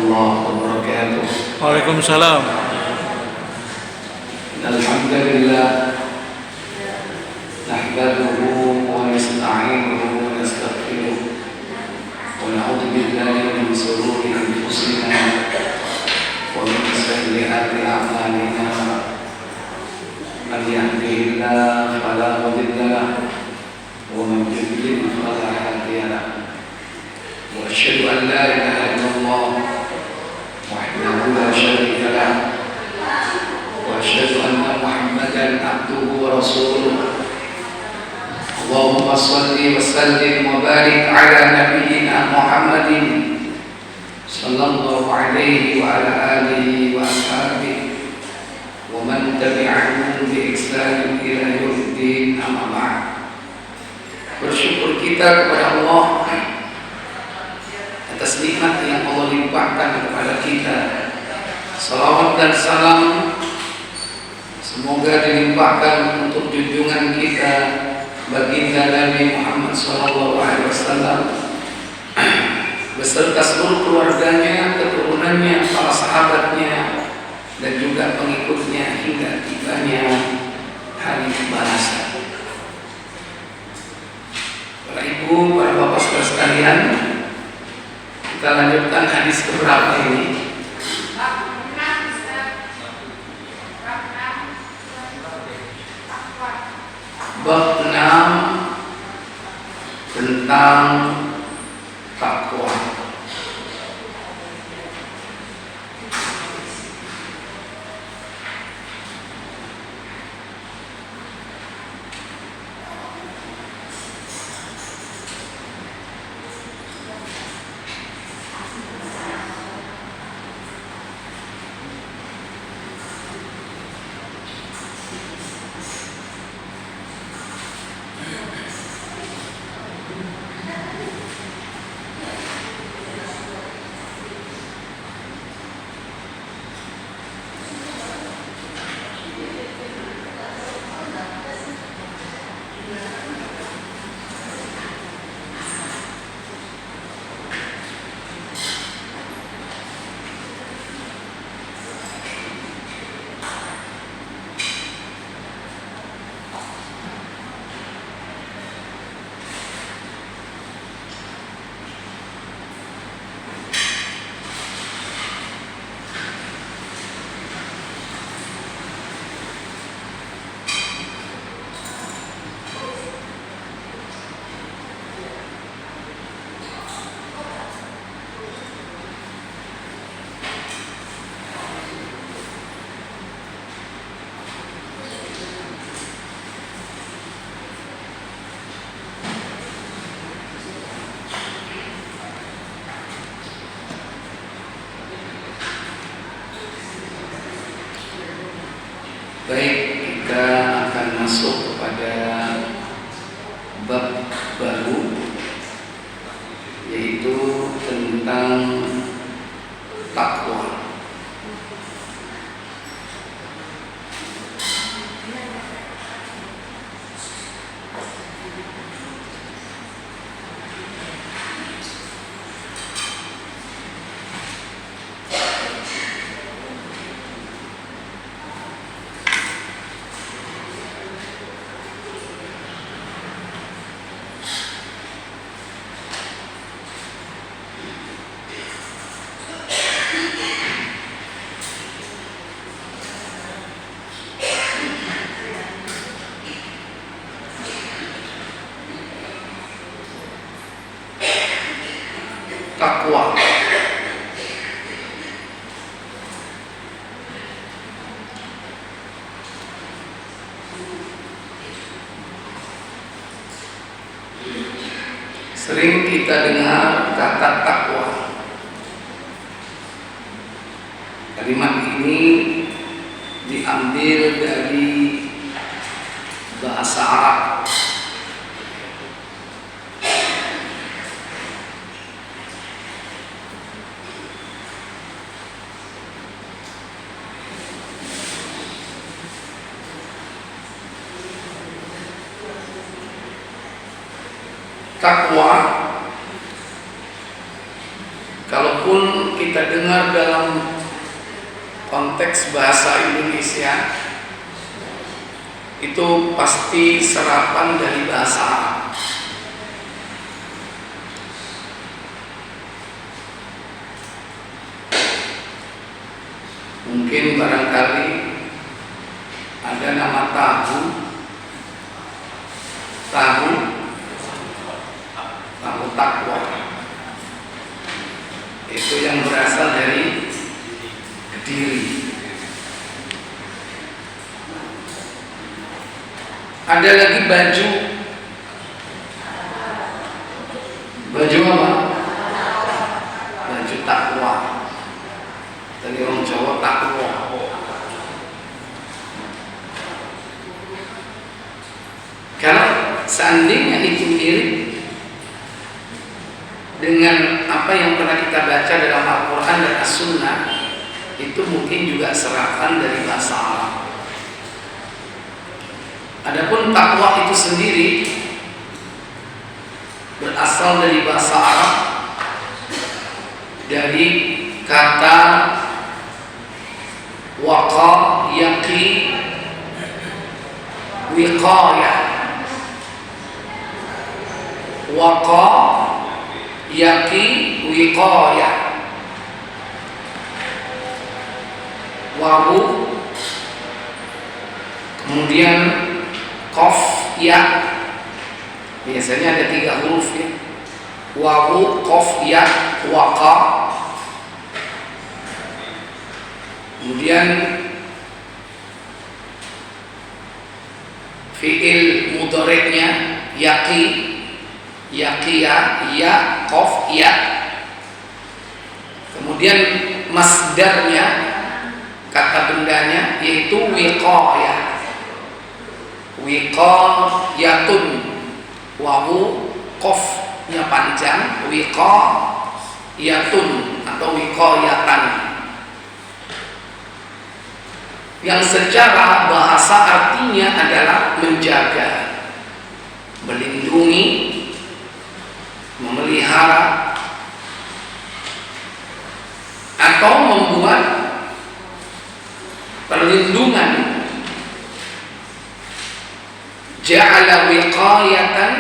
warahmatullahi wabarakatuh. Waalaikumsalam. Alhamdulillah nahmaduhu wa nasta'inuhu wa nastaghfiruh wa na'udzu billahi min shururi anfusina wa min sayyiati a'malina. Man yahdihillahu fala mudilla lahu wa man yudlil fala hadiya lahu. Wa asyhadu an la ilaha illallah wahdahu la syarika lahu wa asyhadu anna Muhammadan abduhu wa rasuluh. Allahumma shalli wa sallim wa barik ala nabiyyina Muhammadin sallallahu alaihi wa ala alihi wa ashabihi wa man tabi'ahum bi ihsan ila yaumiddin, amma ba'd. Bersyukur kita kepada Allah atas nikmat yang Allah limpahkan kepada kita. Salawat dan salam semoga dilimpahkan untuk junjungan kita baginda Nabi Muhammad SAW beserta seluruh keluarganya, keturunannya, para sahabatnya, dan juga pengikutnya hingga tibanya hari pembalasan. Para ibu, para bapak saudara sekalian, kita lanjutkan hadis keberapa ini? Bab 6 tentang takwa. Baik, kita akan masuk kepada bab baru, yaitu tentang takwa. Takwa. Sering kita dengar kata takwa. Kalimat ini diambil dari bahasa Arab. Takwa, kalaupun kita dengar dalam konteks bahasa Indonesia itu pasti serapan dari bahasa Arab. Mungkin barangkali ada nama tahu takwa. Itu yang berasal dari Kediri. Ada lagi baju apa? Baju takwa. Dari orang Jawa takwa. Kalau seandainya itu mirip dengan apa yang pernah kita baca dalam Al-Quran dan As-Sunnah, itu mungkin juga serapan dari bahasa Arab. Adapun takwa itu sendiri berasal dari bahasa Arab, dari kata waqa, yaqi, wiqayah. Waqa, yaqi, wiqayah. Wawu, kemudian qaf, ya. Biasanya ada 3 huruf ya. Wawu, qaf, ya, waqa. Kemudian fi'il mudhari'nya yaqi, yaqiyah, ya, qaf, ya. Kemudian masdarnya, kata bendanya, yaitu wiqayah. Wiqayatun, wawu, qafnya panjang, wiqayatun atau wiqayatan, yang secara bahasa artinya adalah menjaga, melindungi, memelihara, atau membuat perlindungan. Ja'ala wiqayatan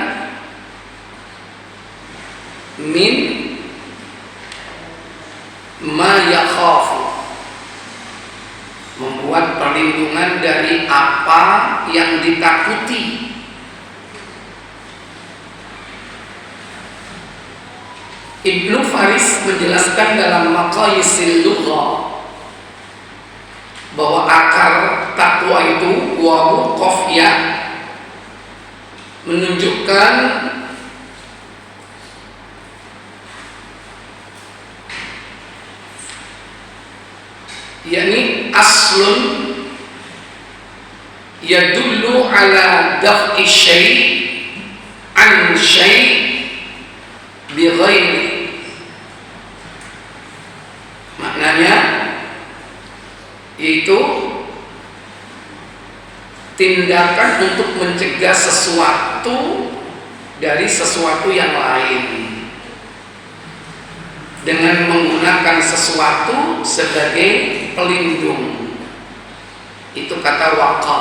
min ma yakhafu, membuat perlindungan dari apa yang ditakuti. Ibnu Faris menjelaskan dalam Maqayisil Lughah bahwa akar takwa itu wawu, qaf, ya, menunjukkan yakni aslun yadullu ala daf'i syai' an syai' bi ghairi. Maknanya yaitu tindakan untuk mencegah sesuatu dari sesuatu yang lain dengan menggunakan sesuatu sebagai pelindung. Itu kata waqa,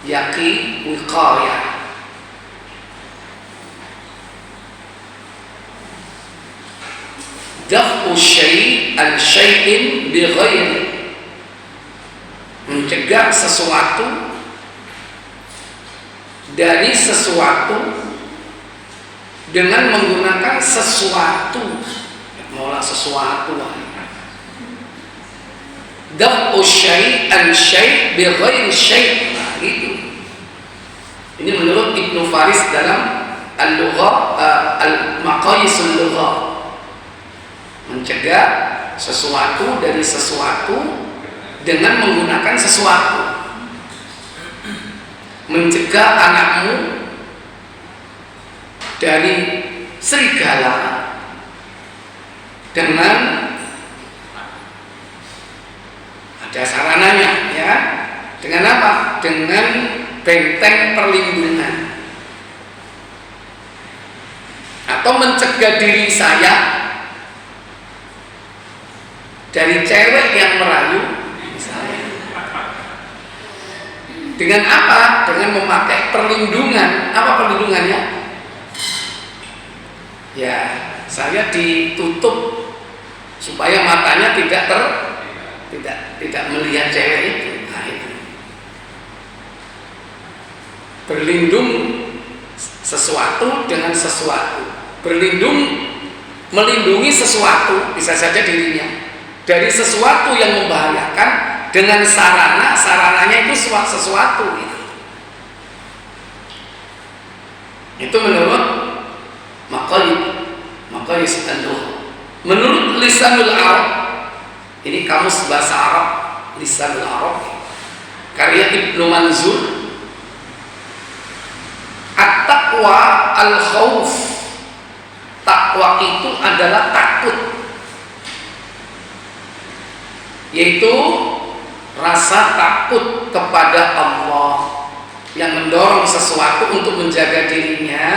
yaqi, wiqayah. Daf'u syai' an syai'in bi ghairi, mencegah sesuatu dari sesuatu dengan menggunakan sesuatu. Maulah sesuatu. Daf'u syai' an syai' bi ghairi syai'. Nah, gitu. Ini menurut Ibnu Faris dalam Al-Lughah, Al-Maqayisul Lughah. Mencegah sesuatu dari sesuatu dengan menggunakan sesuatu. Mencegah anakmu dari serigala dengan ada sarananya, ya. Dengan apa? Dengan benteng perlindungan. Atau mencegah diri saya cewek yang merayu misalnya. Dengan apa? Dengan memakai perlindungan. Apa perlindungannya? Ya, saya ditutup supaya matanya tidak melihat cewek itu. Nah, itu. Berlindung sesuatu dengan sesuatu. Melindungi sesuatu, bisa saja dirinya, dari sesuatu yang membahayakan dengan sarananya itu sesuatu gitu. Itu menurut Maqayis an-Nuh. Menurut Lisanul Arab, ini kamus bahasa Arab, Lisanul Arab, karya Ibnu Manzur, at-taqwa al-khauf. Takwa itu adalah takut, yaitu rasa takut kepada Allah yang mendorong sesuatu untuk menjaga dirinya.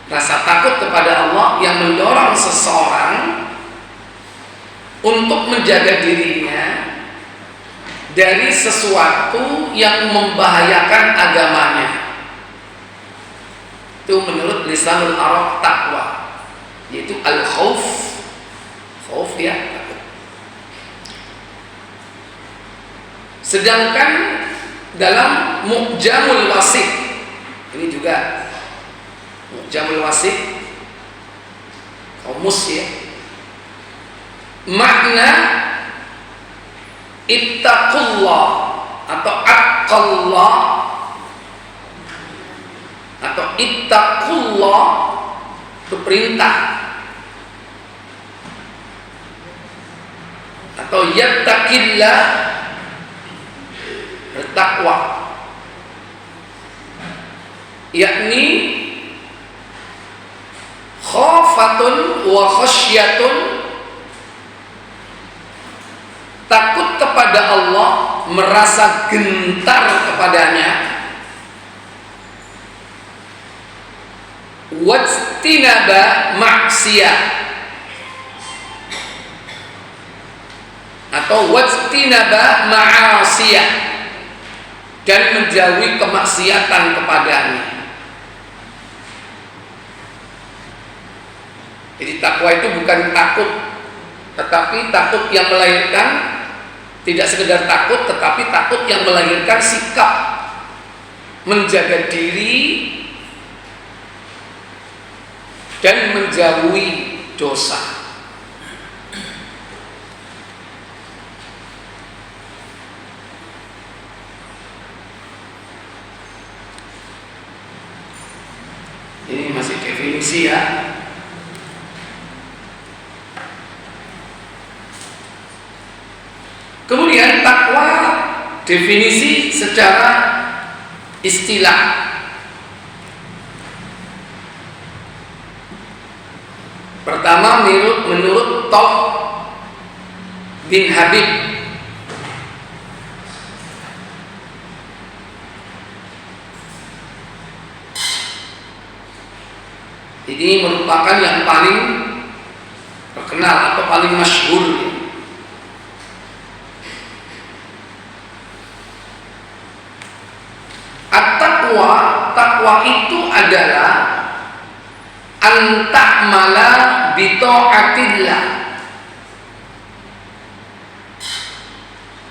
Rasa takut kepada Allah yang mendorong seseorang untuk menjaga dirinya dari sesuatu yang membahayakan agamanya. Itu menurut Lisanul Arab takwa, yaitu al-khauf. Khauf ya, takut. Sedangkan dalam Mu'jamul Wasit, ini juga Mu'jamul Wasit kamus ya, makna ittaqullah atau aqallah atau ittaqullah itu perintah, atau yattaqillah bertakwa, yakni khafatun wa khasyatun, takut kepada Allah, merasa gentar kepadanya, wajtinaba maksiyah atau wajtinaba ma'asiyah, dan menjauhi kemaksiatan kepadanya. Jadi takwa itu bukan takut, tetapi takut yang melahirkan, tidak sekedar takut, tetapi takut yang melahirkan sikap menjaga diri dan menjauhi dosa. Ini masih definisi ya. Kemudian takwa definisi secara istilah. Pertama menurut Tawf bin Habib, ini merupakan yang paling terkenal atau paling masyhur. Takwa itu adalah anta'mala bita'atillah,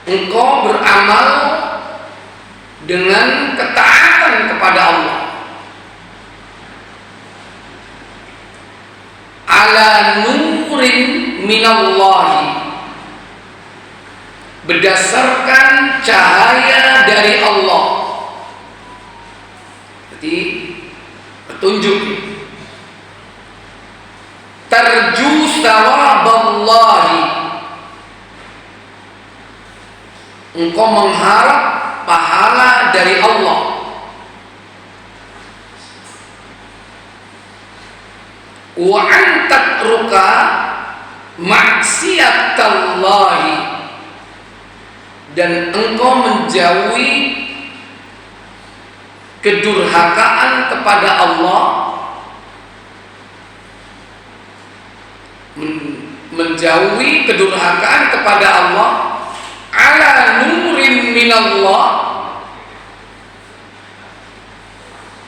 engkau beramal dengan ketaatan kepada Allah, ala nurin minallahi, berdasarkan cahaya dari Allah. Jadi petunjuk, tarju thawaballahi, engkau mengharap pahala dari Allah, wa antatruka maksiatallahi, dan engkau menjauhi kedurhakaan kepada Allah, menjauhi kedurhakaan kepada Allah ala nurin minallah,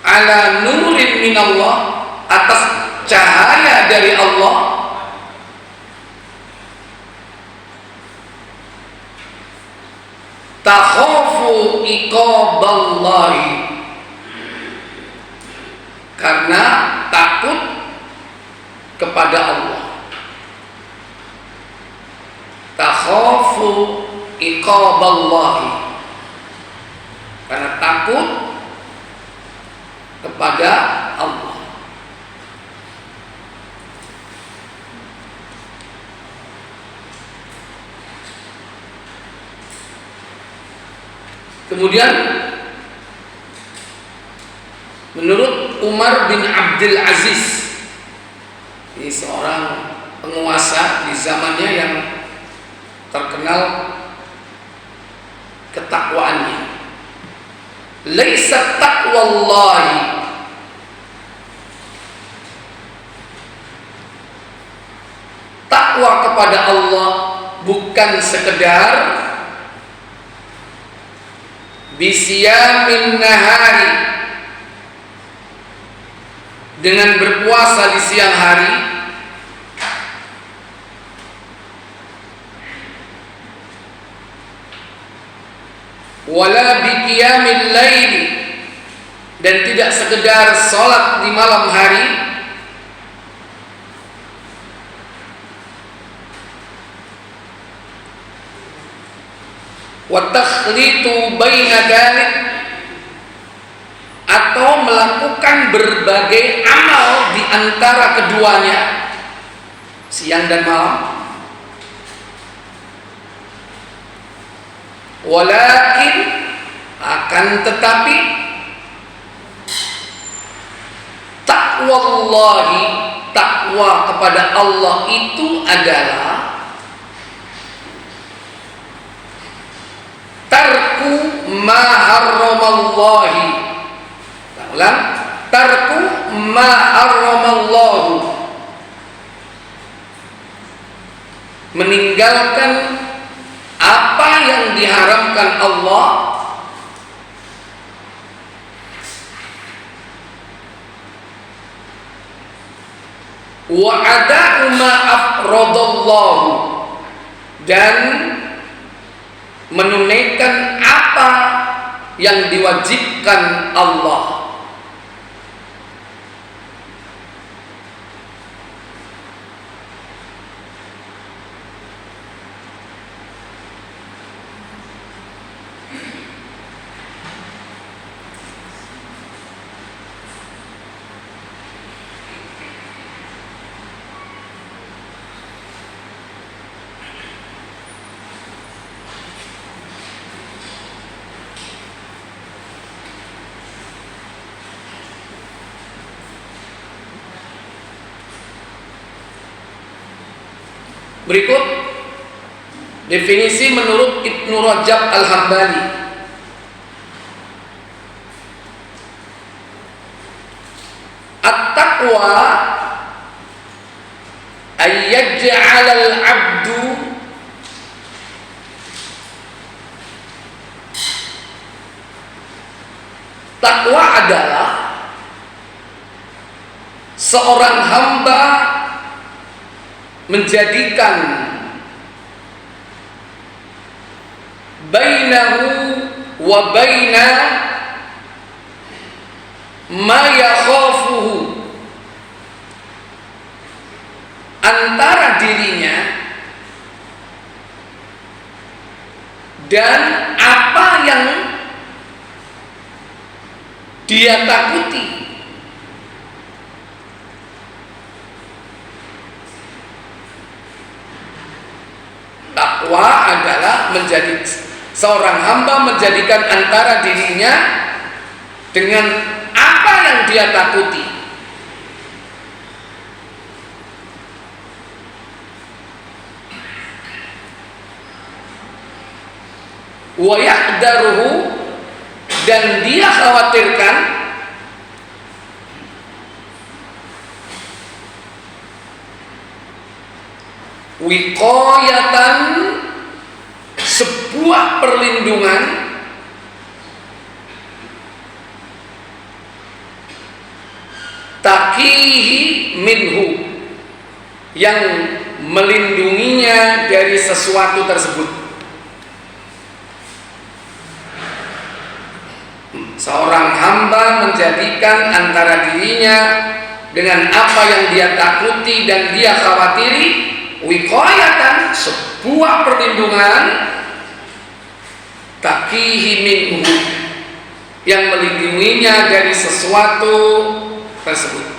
ala nurin minallah, atas cahaya dari Allah, takhafu iqaballahi, karena takut kepada Allah. Takhafu iqaballahi, karena takut kepada Allah. Kemudian menurut Umar bin Abdul Aziz, ini seorang penguasa di zamannya yang terkenal ketakwaannya. Laisa taqwallahi, takwa kepada Allah bukan sekedar bisiyamin nahari, dengan berpuasa di siang hari, wala biqiyamil laili, dan tidak sekedar salat di malam hari, wa takhlitu baina dzalik, atau melakukan berbagai amal di antara keduanya, siang dan malam. Walakin, akan tetapi, taqwallahi, takwa kepada Allah itu adalah tarku ma harramallahi. Ulang, tarku ma harramallahu, meninggalkan apa yang diharamkan Allah, wa ada'u ma afradallahu, dan menunaikan apa yang diwajibkan Allah. Berikut definisi menurut Ibnu Rajab Al-Hambali. At-taqwa ayyaj'al al-'abdu takwa adalah seorang hamba menjadikan bainahu wa baina ma yakhafuhu, antara dirinya dan apa yang dia takuti. Takwa adalah menjadi seorang hamba menjadikan antara dirinya dengan apa yang dia takuti. Wa yahdaruhu, dan dia khawatirkan wiqayatan, sebuah perlindungan, taqihi minhu, yang melindunginya dari sesuatu tersebut. Seorang hamba menjadikan antara dirinya dengan apa yang dia takuti dan dia khawatiri wiqayatan, sebuah perlindungan, taqihi minhu, yang melindunginya dari sesuatu tersebut.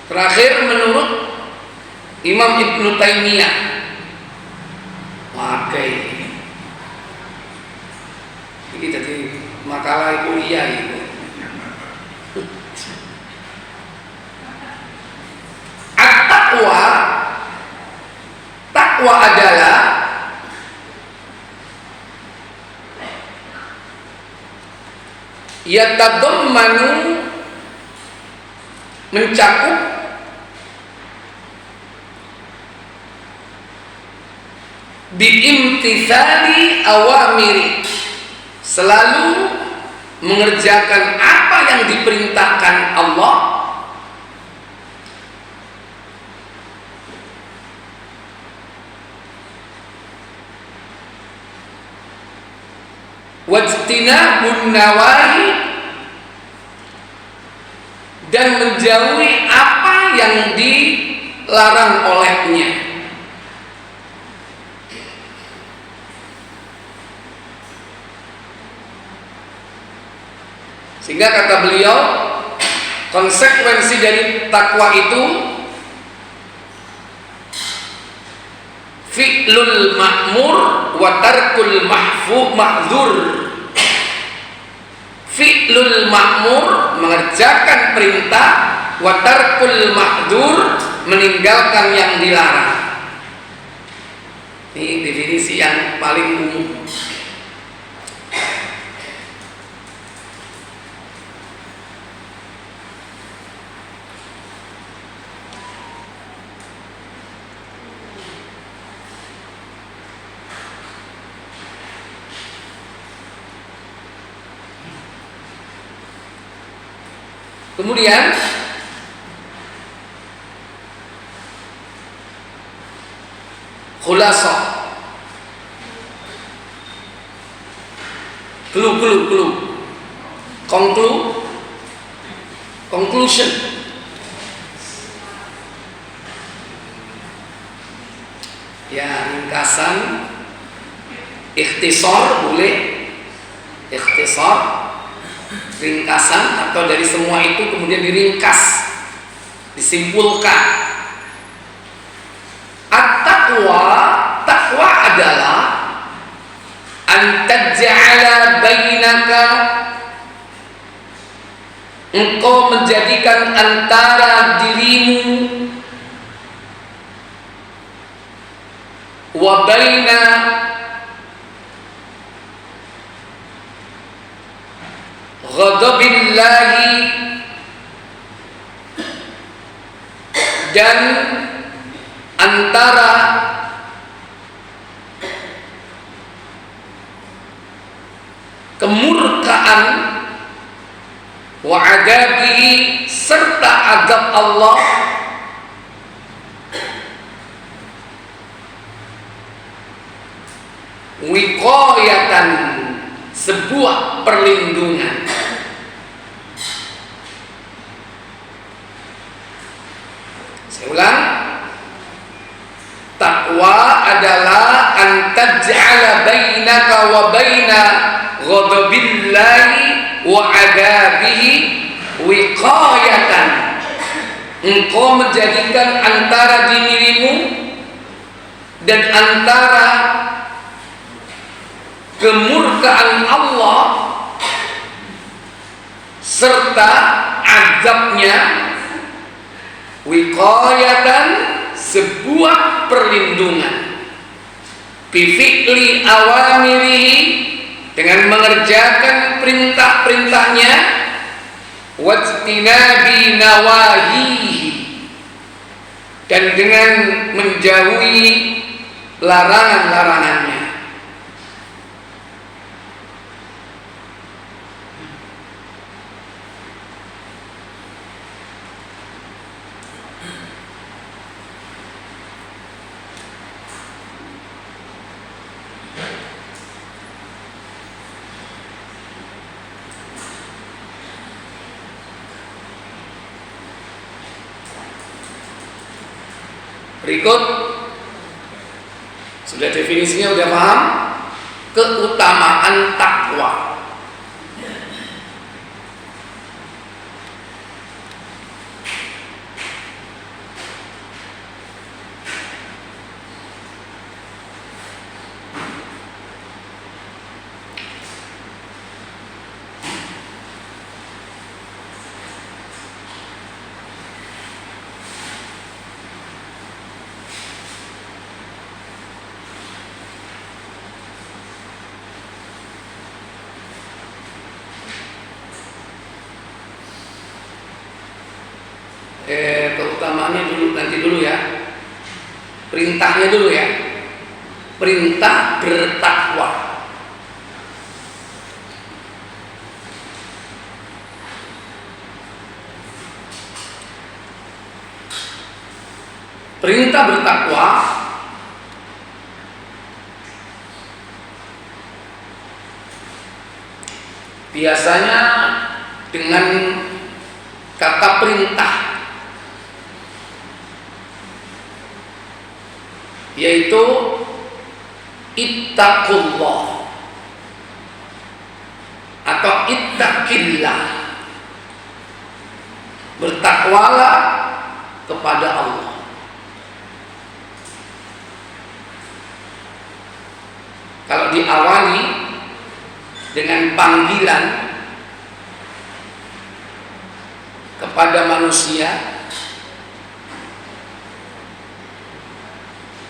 Terakhir menurut Imam Ibnu Taimiyah, ini jadi makalah kuliah itu. At-taqwa, takwa adalah yatadammanu, mencakup biimtithali awamiri, selalu mengerjakan apa yang diperintahkan Allah, wajtinabun nawahi, dan menjauhi apa yang dilarang olehnya. Sehingga kata beliau, konsekuensi dari takwa itu fi'lul ma'mur wa tarkul mahdzur. Fi'lul ma'mur, mengerjakan perintah, wa tarkul mahdzur, meninggalkan yang dilarang. Ini definisi yang paling umum. Kemudian khulasah, conclusion, ya, ringkasan, ikhtisar boleh, ikhtisar, ringkasan, atau dari semua itu kemudian diringkas, disimpulkan. At-taqwa, takwa adalah an taj'ala bainaka, engkau menjadikan antara dirimu wa baina ghadabillahi, dan antara kemurkaan wa adabihi, serta adab Allah, wiqayatan, sebuah perlindungan. Saya ulang, takwa adalah antaj'ala bainaka wa baina ghadabillahi wa adabihi wiqayatan, engkau menjadikan antara dirimu dan antara kemurkaan Allah serta azabnya, wiqayatan, sebuah perlindungan, bifi'li awamirihi, dengan mengerjakan perintah-perintahnya, wajtinabi nawahihi, dan dengan menjauhi larangan-larangannya. Berikut, sudah definisinya udah paham? Keutamaan takwa. Keutamaannya dulu, nanti dulu ya. Perintahnya dulu ya. Perintah bertakwa. Perintah bertakwa biasanya dengan kata perintah, yaitu ittaqullah atau ittaqillah, bertakwalah kepada Allah. Kalau diawali dengan panggilan kepada manusia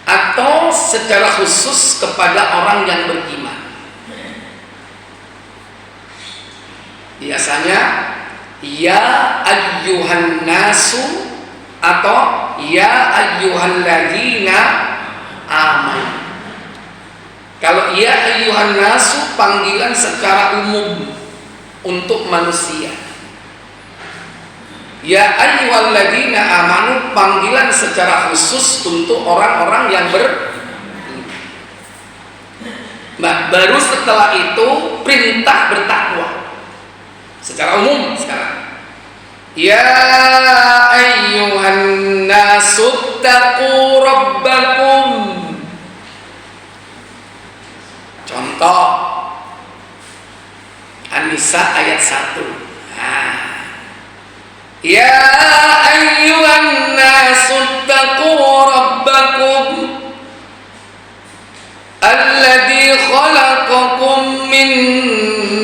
atau secara khusus kepada orang yang beriman, biasanya ya ayyuhan nasu atau ya ayyuhalladzina amanu. Kalau ya ayyuhan nasu panggilan secara umum untuk manusia. Ya ayyuhalladzina amanu panggilan secara khusus untuk orang-orang yang beriman. Nah, baru setelah itu perintah bertakwa secara umum sekarang. Ya ayyuhan nasu taqu rabbakum. Contoh An-Nisa ayat 1. Ya ayyuhan nasu taqu rabbakum alladzi khalaqakum min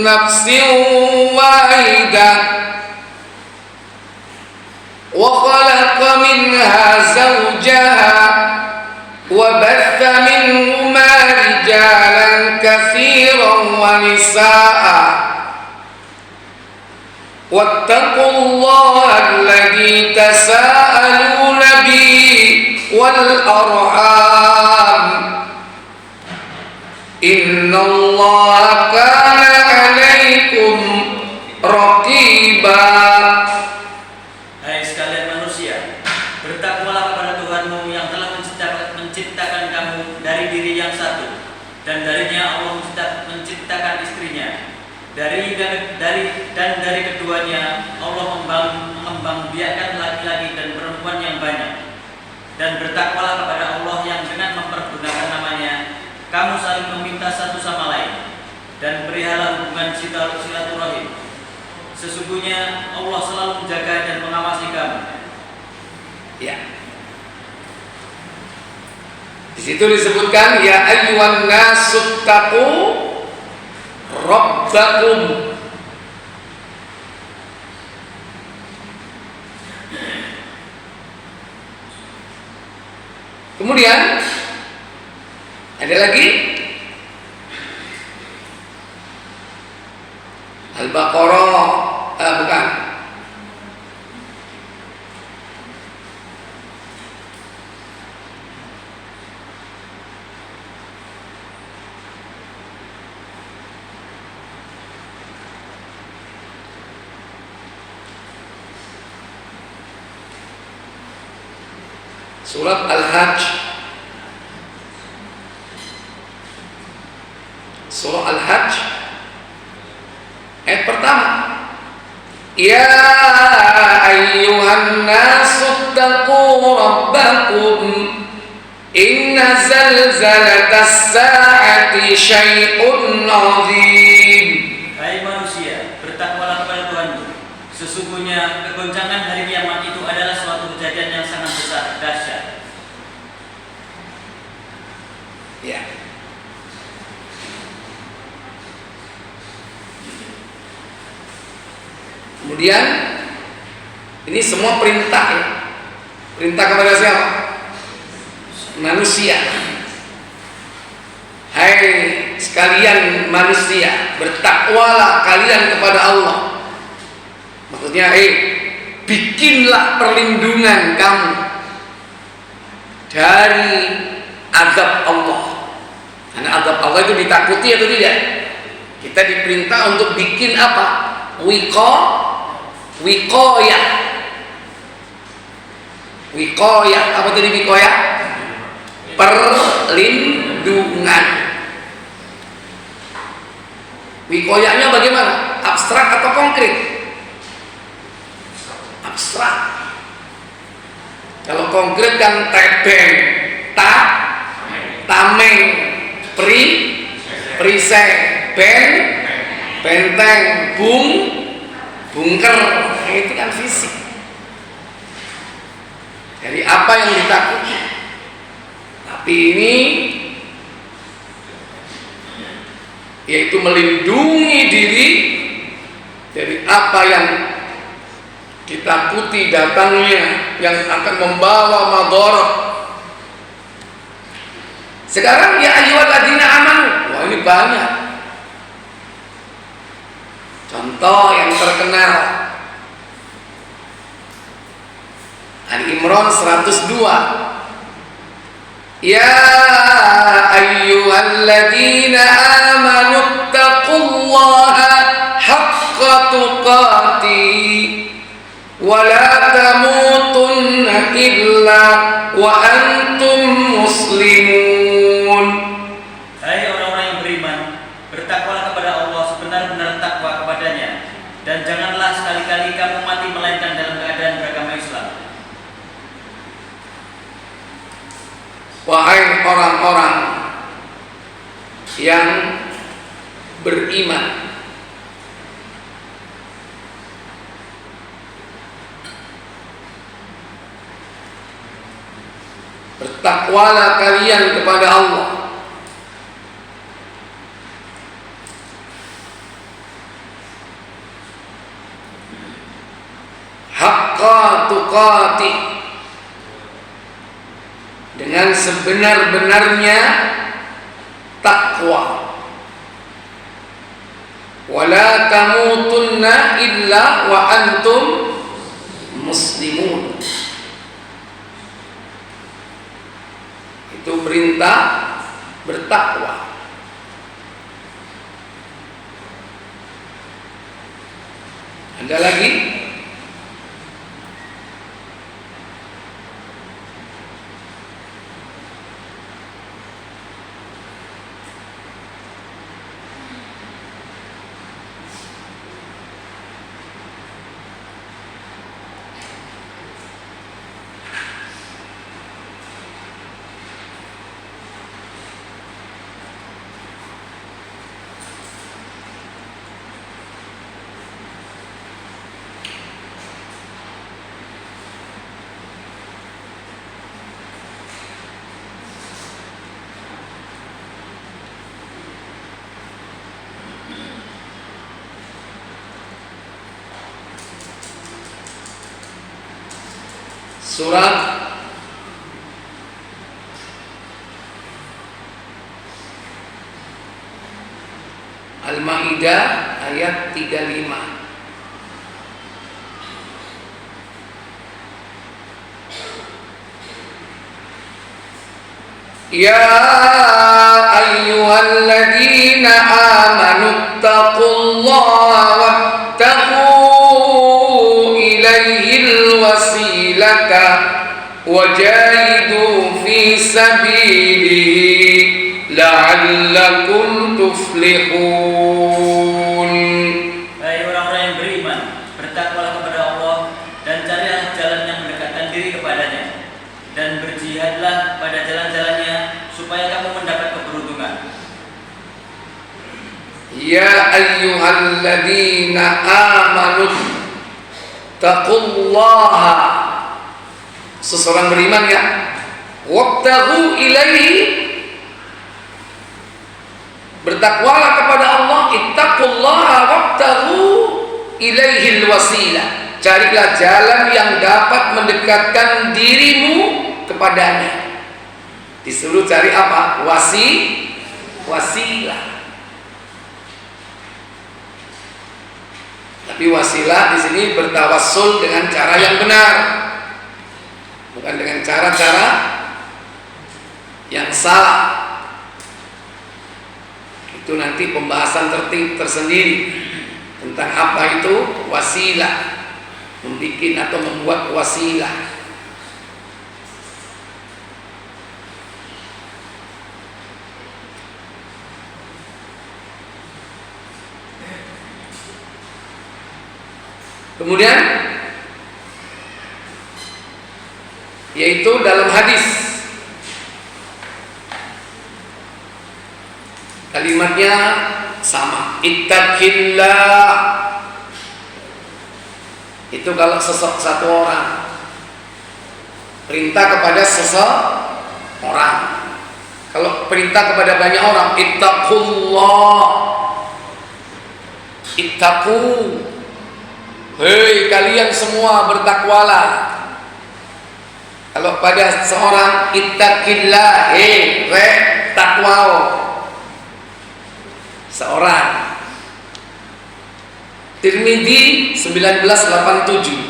nafsin wahidah wa khalaqa minha zawjaha wa batha minhuma rijalan katsiran wa nisaa'a wattaqullaha alladzi tasaaluna bihi wal arham innallaha kana 'alaikum raqiba. Hai sekalian manusia, bertakwalah kepada Tuhanmu yang telah menciptakan kamu dari diri yang satu, dan darinya Allah menciptakan istrinya. Dari keduanya Allah mengembangbiakkan laki-laki dan perempuan yang banyak. Dan bertakwalah kepada Allah yang dengan mempergunakan namanya kamu saling meminta satu sama lain, dan berilah hubungan silaturahim. Sesungguhnya Allah selalu menjaga dan mengawasi kamu. Ya. Di situ disebutkan ya ayyuhan nasu taqu rabbakum. Kemudian ada lagi Al-Baqarah, bukan. Surat Al-Hajj. Surah Al-Hajj ayat pertama. Ya ayyuhan nasu taqu rabbakum inna zalzalatas sa'ati syai'un 'adzim. Hai manusia, bertakwalah kepada Tuhanmu. Sesungguhnya kegoncangan hari kiamat itu adalah suatu kejadian yang sangat besar, dahsyat. Ya. Kemudian ini semua perintah ya. Perintah kepada siapa? Manusia. Hai sekalian manusia, bertakwalah kalian kepada Allah. Maksudnya bikinlah perlindungan kamu dari azab Allah. Karena azab Allah itu ditakuti atau tidak? Kita diperintah untuk bikin apa? Wiqayah. Wiqayah, apa tadi wiqayah? Perlindungan. Wiqayahnya bagaimana? Abstrak atau konkret? Abstrak. Kalau konkret kan tebeng, tameng, perisai, benteng, bunker. Nah, itu kan fisik. Jadi apa yang ditakuti? Tapi ini yaitu melindungi diri dari apa yang ditakuti datangnya, yang akan membawa madharat. Sekarang ya ayyuhalladzina amanu. Wah, ini banyak. Contoh yang terkenal Ali Imran 102. Ya ayyuhalladzina amanu taqullaha haqqa tuqatih wa la tamutunna illa wa antum muslimun. Hai orang-orang yang beriman, bertakwalah kepada Allah sebenar-benar takwa kepadanya, dan janganlah sekali-kali kamu mati melainkan dalam keadaan beragama Islam. Wahai orang-orang yang beriman, bertakwalah kalian kepada Allah haqqa tuqatih, dengan sebenar-benarnya takwa. Wala tamutunna illa wa antum muslimun. Itu perintah bertakwa. Ada lagi? Surat Al-Maidah ayat 35. Ya ayyuhalladzina amanu taqullaha wabtaghu ilaihil wasilata wajahidu fi sabilihi la'allakum tuflihun. Hai orang-orang yang beriman, bertakwalah kepada Allah dan carilah jalan yang mendekatkan diri kepadanya, dan berjihadlah pada jalan-jalannya supaya kamu mendapat keberuntungan. Ya ayyuhalladzina amanu taqullaha, seseorang beriman ya, wabtaghu ilaihi, bertakwalah kepada Allah, ittaqullaha wabtaghu ilaihil wasilah, carilah jalan yang dapat mendekatkan dirimu kepadanya. Disuruh cari apa? Wasilah. Tapi wasilah di sini bertawassul dengan cara yang benar, bukan dengan cara-cara yang salah. Itu nanti pembahasan tersendiri tentang apa itu wasilah, membuat atau membuat wasilah. Kemudian yaitu dalam hadis kalimatnya sama, ittaqillah. Itu kalau satu orang perintah kepada seseorang. Kalau perintah kepada banyak orang, ittaqullah, ittaqu, hei kalian semua bertakwalah. Kalau pada seorang, ittaqillah, hei takwao, seorang. Tirmidzi 1987.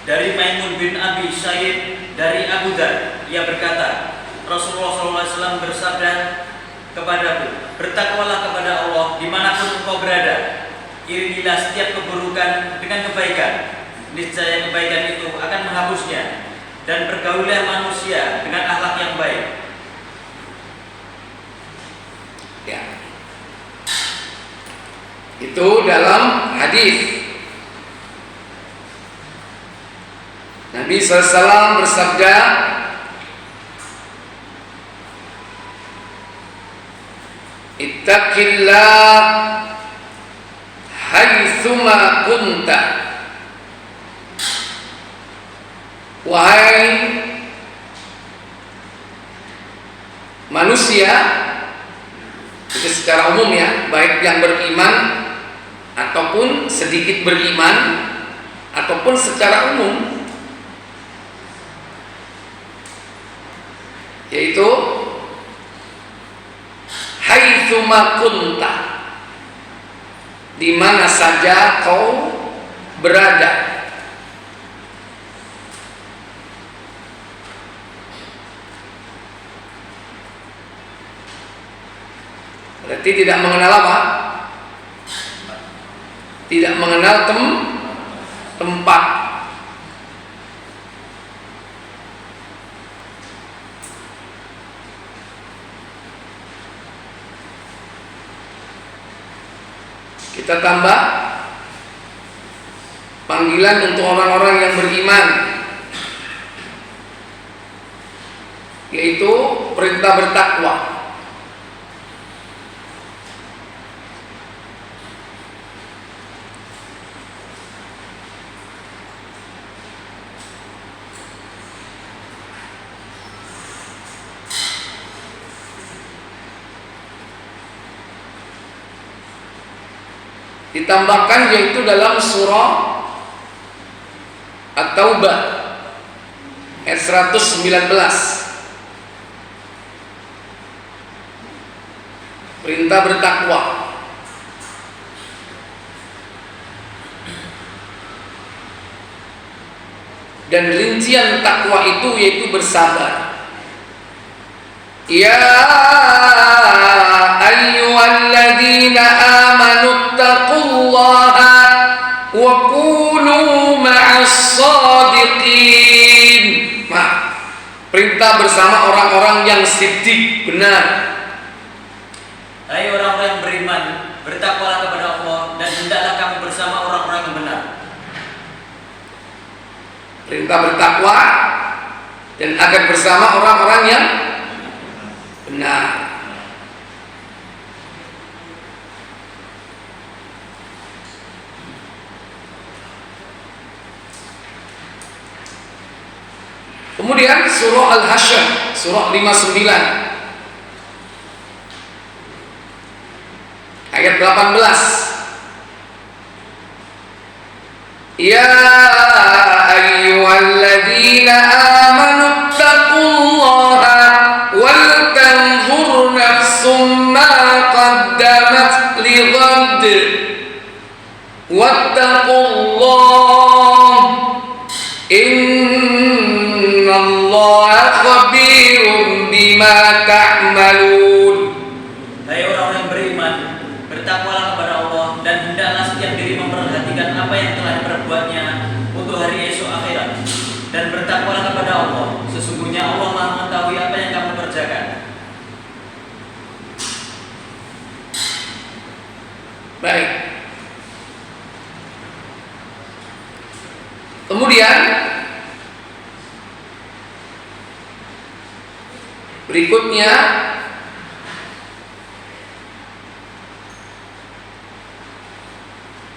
Dari Maimun bin Abi Syahid dari Abu Dzar, ia berkata, Rasulullah SAW bersabda kepadaku, bertakwalah kepada Allah dimanapun engkau berada, iringilah setiap keburukan dengan kebaikan, niscaya kebaikan itu akan menghapusnya, dan pergaulilah manusia dengan akhlak yang baik. Ya, itu dalam hadis Nabi SAW bersabda, ittaqillah haitsuma kunta. Wahai manusia, itu secara umum ya, baik yang beriman ataupun sedikit beriman ataupun secara umum, yaitu haitsuma kunta, di mana saja kau berada. Berarti tidak mengenal apa? Tidak mengenal tempat. Kita tambah panggilan untuk orang-orang yang beriman, yaitu perintah bertakwa. ditambahkan, yaitu dalam surah At-Taubah ayat 119. Perintah bertakwa. Dan rincian takwa itu yaitu bersabar. Ya ayyuhalladzina amanu taqullaha wa kunu ma'as shadiqin. Perintah bersama orang-orang yang siddiq, benar. Hai orang-orang yang beriman, bertakwalah kepada Allah dan hendaklah kamu bersama orang-orang yang benar. Perintah bertakwa dan akan bersama orang-orang yang benar. Kemudian surah Al-Hasyr, surah 59 ayat 18. Ya ayyuhalladzina amanu taqullaha wal tanzur nafsum ma qaddamat lighad wattaqullah innallaha khabirum bima ta'malun. Hai orang yang beriman, bertakwalah kepada Allah dan hendaklah setiap diri memperhatikan apa yang telah diperbuatnya untuk hari esok akhirat, dan bertakwalah kepada Allah, sesungguhnya Allah Maha mengetahui apa yang kamu kerjakan. Baik. Kemudian berikutnya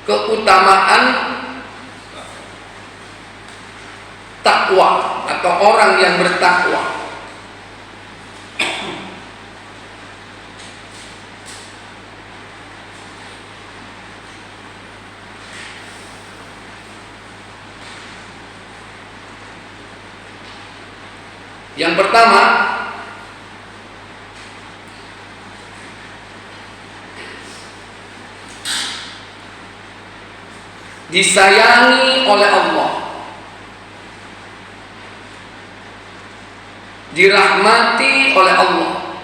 keutamaan takwa atau orang yang bertakwa. Yang pertama, disayangi oleh Allah, dirahmati oleh Allah,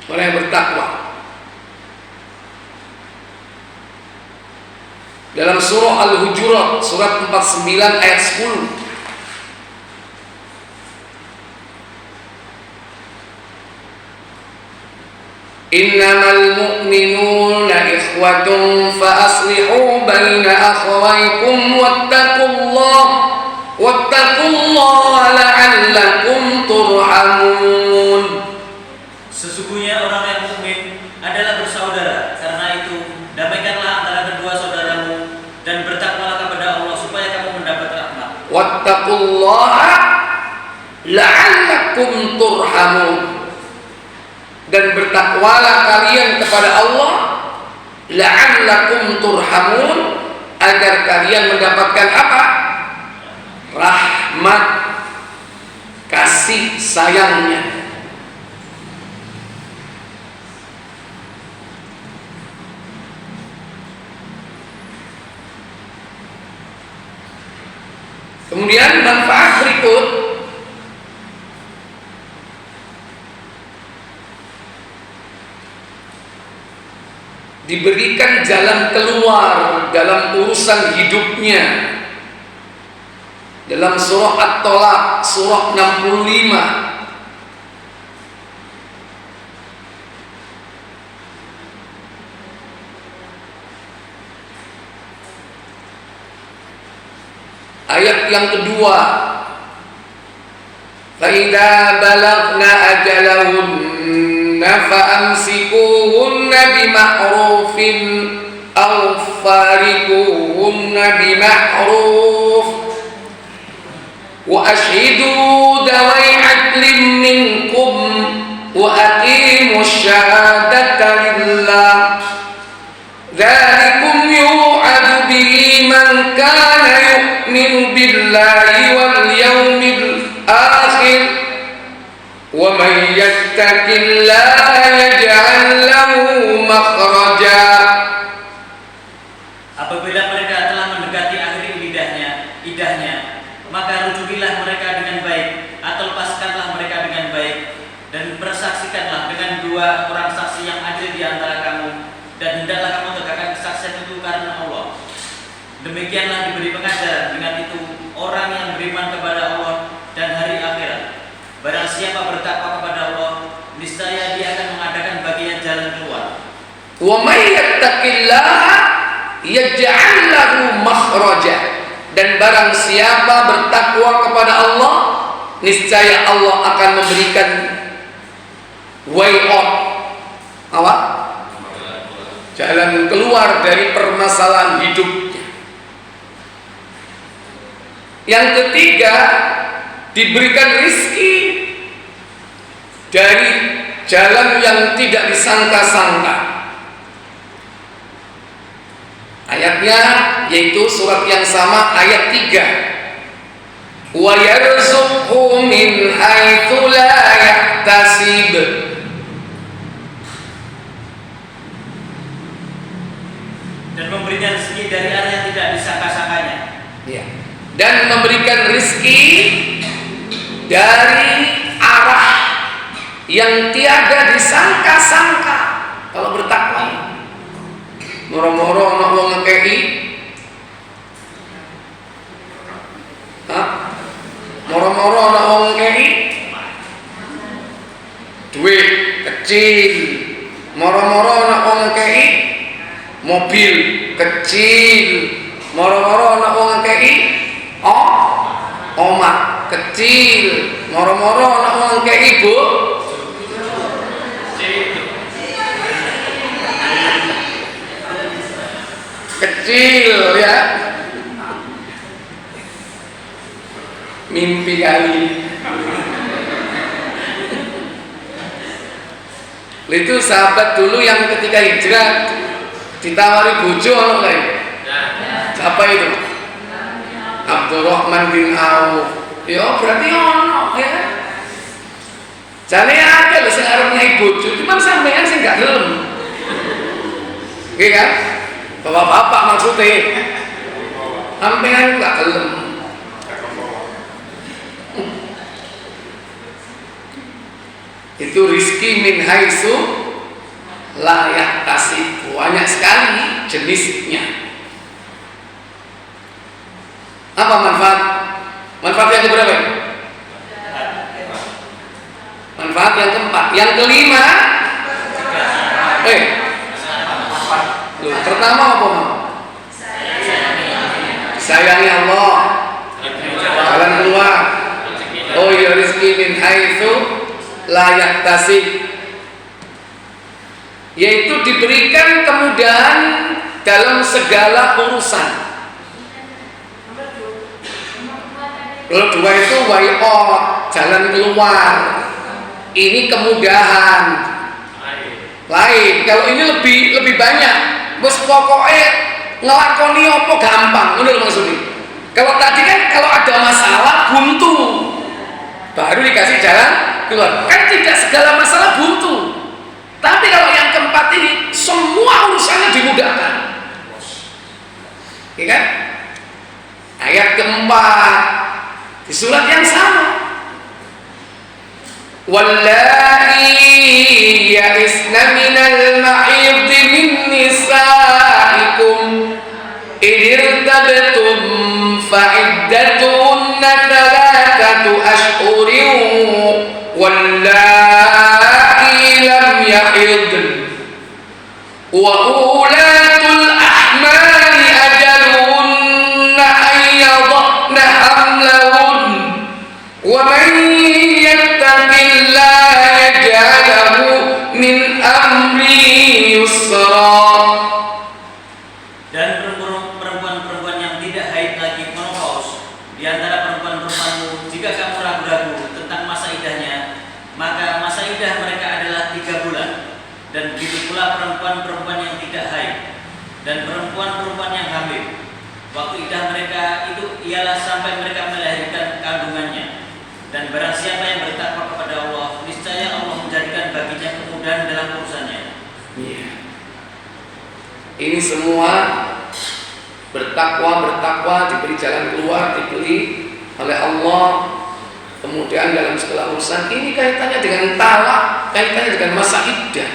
orang yang bertakwa. Dalam surah Al-Hujurat, surat 49 ayat 10, innamal mu'minuna ikhwatun fa aslihu baina akhawaykum wattaqullaha la'allakum turhamun. Sesungguhnya orang yang mukmin adalah bersaudara, karena itu damaikanlah antara kedua saudaramu dan bertakwalah kepada Allah supaya kamu mendapat rahmat. Wattaqullaha la'allakum turhamun. Dan bertakwalah kalian kepada Allah, la'allakum turhamun, agar kalian mendapatkan apa? Rahmat, kasih sayangnya. Kemudian manfaat berikut, diberikan jalan keluar dalam urusan hidupnya. Dalam surah At-Talaq, surah 65, ayat yang kedua, فَإِذَا بَلَغْنَ أَجَلَهُنَّ فَأَمْسِكُوهُنَّ بِمَعْرُوفٍ أَوْ فَارِقُوهُنَّ بِمَعْرُوفٍ وَأَشْهِدُوا ذَوَيْ عَدْلٍ مِّنكُمْ وَأَقِيمُوا الشَّهَادَةَ لِلَّهِ dzalikum yu'adu bihi man kana yu'minu billahi wal yawmil akhir wa man yattaqillaha yaj'al lahu makhraja. Apabila mereka telah mendekati akhir idahnya, maka rujukilah mereka dengan baik atau lepaskanlah mereka dengan baik, dan bersaksikanlah dengan dua orang saksi yang adil di antara kamu, dan hendaklah kamu tegakkan kesaksian itu karena Allah. Demikianlah diberi pengajaran dengan itu orang yang beriman kepada Allah dan hari akhirat. Barang siapa bertakwa kepada Allah, niscaya dia akan mengadakan baginya jalan keluar. Wa may yattaqillaha yaj'al lahu makhraja. Dan barang siapa bertakwa kepada Allah, niscaya Allah akan memberikan way out, apa? Jalan keluar dari permasalahan hidupnya. Yang ketiga, diberikan rizki dari jalan yang tidak disangka-sangka. Ayatnya yaitu surat yang sama, ayat 3. Wa yarzuqhu min haitsu la yahtasib. Dan memberikan rezeki dari arah yang tidak disangka-sangkanya. Ya. Dan memberikan rezeki dari arah yang tiada disangka-sangka kalau bertakwa. Moro-moro ana wong ngekeki. Moro-moro ana wong ngekeki duit kecil. Moro-moro ana wong ngekeki mobil kecil. Moro-moro ana wong ngekeki omah kecil. Moro-moro ana wong ngekeki Bu kecil ya, mimpi kali. Itu sahabat dulu yang ketika hijrah ditawari bojo ono lain. Siapa itu? Abdurrahman bin Auf. Ya berarti ono ya. Jane akeh lho sing arep nyai bojo, cuman sampean sing gak gelem. Nggih kan? Bapak-bapak maksudnya sampean gak gelem. Itu rizki min haitsu la yahtasib. Banyak sekali jenisnya. Apa manfaat? Manfaat yang keberapa? Manfaat yang keempat. Yang kelima, pertama apa? Sayangi Allah, jalan keluar. Oh ya, rizki min haitsu la yahtasib, yaitu diberikan kemudahan dalam segala urusan. Lalu dua itu way out, jalan keluar. Ini kemudahan lain. Kalau ini lebih banyak. Bos pokoknya ngelakoni apa gampang, ngono maksudnya. Kalau tadi kan kalau ada masalah buntu, baru dikasih jalan keluar. Kan tidak segala masalah buntu. Tapi kalau yang keempat ini semua urusannya dimudahkan. Ya kan? Ayat keempat di surat yang sama. Wallahi ya'isna minal ma'id min nisaikum idirtabtum fa'iddatunna thalathatu ashhurin wallahi lam yahid wa ulatul ahmali ajalunna ayyadna hamlahun wa man yattaqillaha yaj'al lahu min amri yusra. Dan perempuan-perempuan yang tidak haid lagi menopause di antara perempuan-perempuanmu, jika kamu ragu-ragu tentang masa idahnya, maka masa idah mereka adalah 3 bulan. Dan begitu pula perempuan-perempuan yang tidak haid. dan perempuan-perempuan yang hamil. Waktu iddah mereka itu ialah sampai mereka melahirkan kandungannya. Dan barang siapa yang bertakwa kepada Allah, niscaya Allah menjadikan baginya kemudahan dalam urusannya. Iya. Ini semua bertakwa, diberi jalan keluar, diberi oleh Allah, kemudian dalam segala urusan. Ini kaitannya dengan talak, kaitannya dengan masa iddah.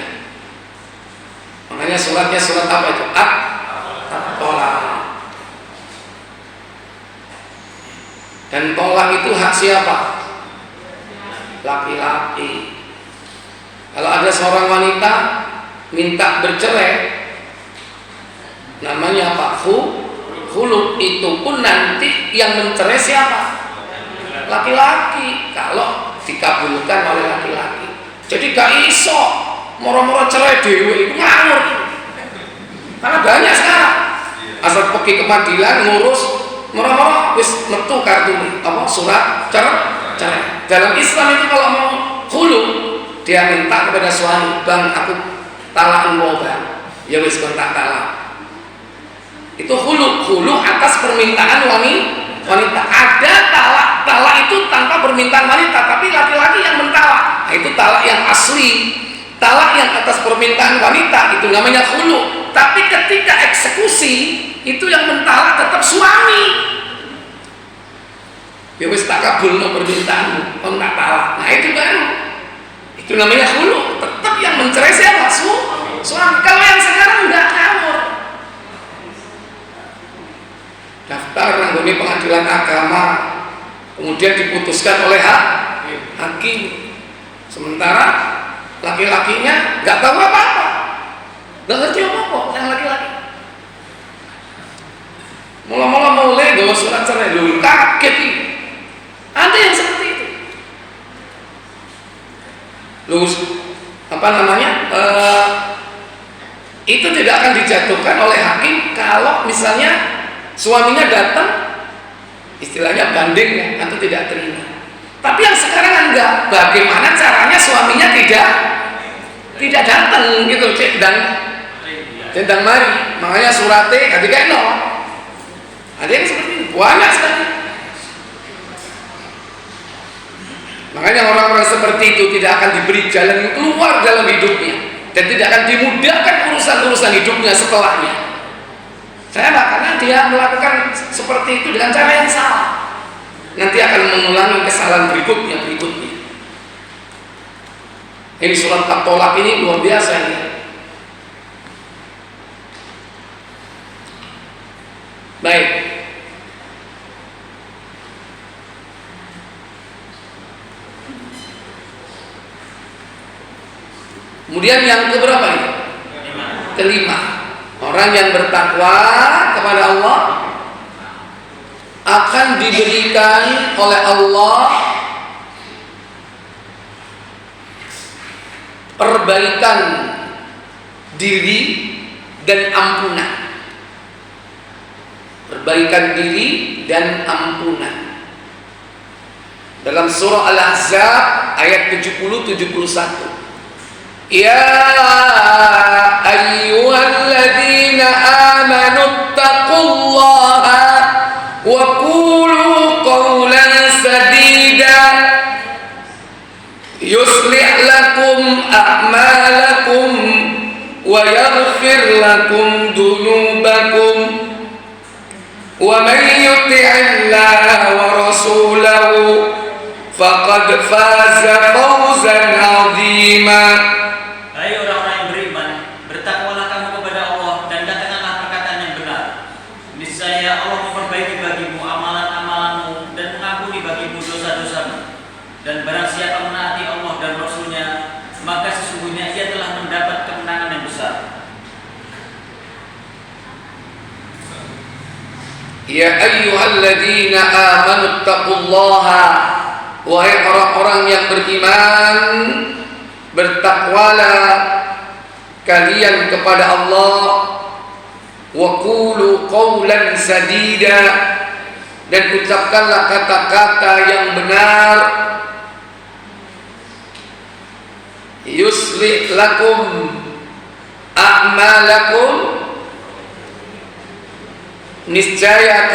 Makanya suratnya surat apa itu? At-Tolak. Dan tolak itu hak siapa? Laki-laki. Kalau ada seorang wanita minta bercerai, namanya apa? Khulu. Itu pun nanti yang mencerai siapa? Laki-laki. Kalau dikabulkan oleh laki-laki. Jadi gak iso moro-moro cerai dewe itu ngawur. Karena banyak sekarang. Asal pergi ke pengadilan ngurus moro-moro wis metu kartu apa surat cerai. Dalam Islam itu kalau mau khulu, dia minta kepada suami, "Bang, aku talak engkau, Bang." Ya wis kontak talak. Itu khulu atas permintaan wanita. Ada talak itu tanpa permintaan wanita, tapi laki-laki yang mentalak. Nah, itu talak yang asli. Talak yang atas permintaan wanita itu namanya khulu. Tapi ketika eksekusi itu yang mentalak tetap suami. Ya wis tak kabulno permintaanmu, kon tak talak. Nah, itu baru. Itu namanya khulu. Tetap yang mencerai siapa? Suami. Kalau yang sekarang enggak ngawur. Daftar nanggone pengadilan agama, kemudian diputuskan oleh hakim. Sementara laki-lakinya nggak tahu apa-apa, nggak ngerti apa-apa yang laki-laki. Mula-mula mulai gawa surat cerai, lu kaget ini. Ada yang seperti itu. Lu apa namanya? Itu tidak akan dijatuhkan oleh hakim kalau misalnya suaminya datang, istilahnya banding atau tidak terima. Tapi yang sekarang enggak. Bagaimana caranya suaminya tidak datang gitu, dan mari. Makanya suratnya ketika no. Ada yang seperti itu, banyak sekali. Makanya orang-orang seperti itu tidak akan diberi jalan keluar dalam hidupnya dan tidak akan dimudahkan urusan-urusan hidupnya setelahnya. Saya karena dia melakukan seperti itu dengan cara yang salah, nanti akan mengulangi kesalahan berikutnya. Ini surat At-Tolak ini luar biasa ini. Baik. Kemudian yang keberapa ini? Kelima. Orang yang bertakwa kepada Allah akan diberikan oleh Allah perbaikan diri dan ampunan. Perbaikan diri dan ampunan. Dalam surah Al-Ahzab ayat 70-71. Ya ayyuhalladzina amanu taqullaha wa qulu qawlan sadida yuslih lakum a'malakum wa yaghfir lakum dunubakum wa man yuti'illaha wa rasulahu faqad faza fawzan 'azima. Hai orang-orang yang beriman, bertakwalah kamu kepada Allah dan katakanlah perkataan yang benar. Niscaya Allah memperbaiki bagimu amalan-amalanmu dan mengampuni bagimu dosa-dosamu. Dan barang siapa menaati Allah dan Rasulnya, maka sesungguhnya ia telah mendapat kemenangan yang besar. Ya ayyuhalladzina amanu taqullaha, wahai orang-orang yang beriman, bertakwalah kalian kepada Allah, wa qulu qawlan sadida, dan ucapkanlah kata-kata yang benar, yuslih lakum a'malakum niscaya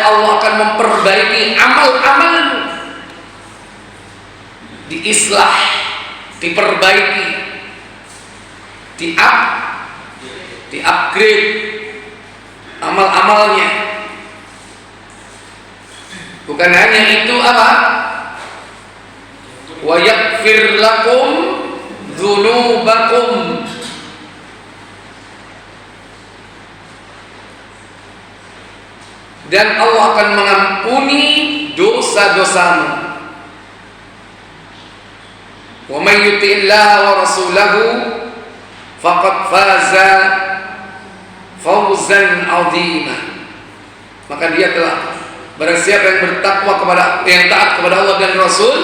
Allah akan memperbaiki amal-amalmu, diislah, diperbaiki, di-upgrade amal-amalnya. Bukan hanya itu, apa? Wa yaghfir lakum dzunubakum, dan Allah akan mengampuni dosa-dosamu. Wa may yuti'illaha wa rasulahu faqad faza fawzan 'azima. Maka dia telah, barang siapa yang bertakwa yang taat kepada Allah dan Rasul,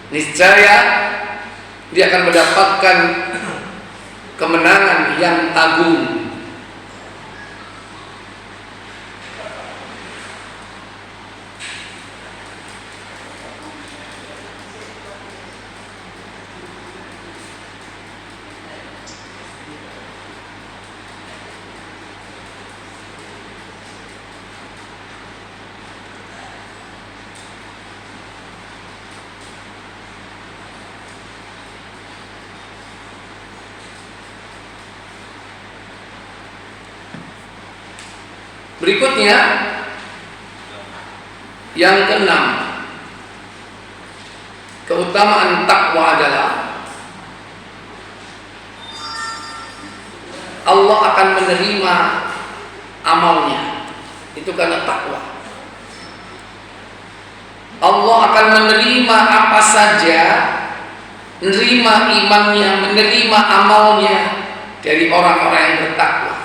niscaya dia akan mendapatkan kemenangan yang agung. Berikutnya yang keenam, keutamaan takwa adalah Allah akan menerima amalnya. Itu karena takwa. Allah akan menerima apa saja, menerima imannya, menerima amalnya dari orang-orang yang bertakwa.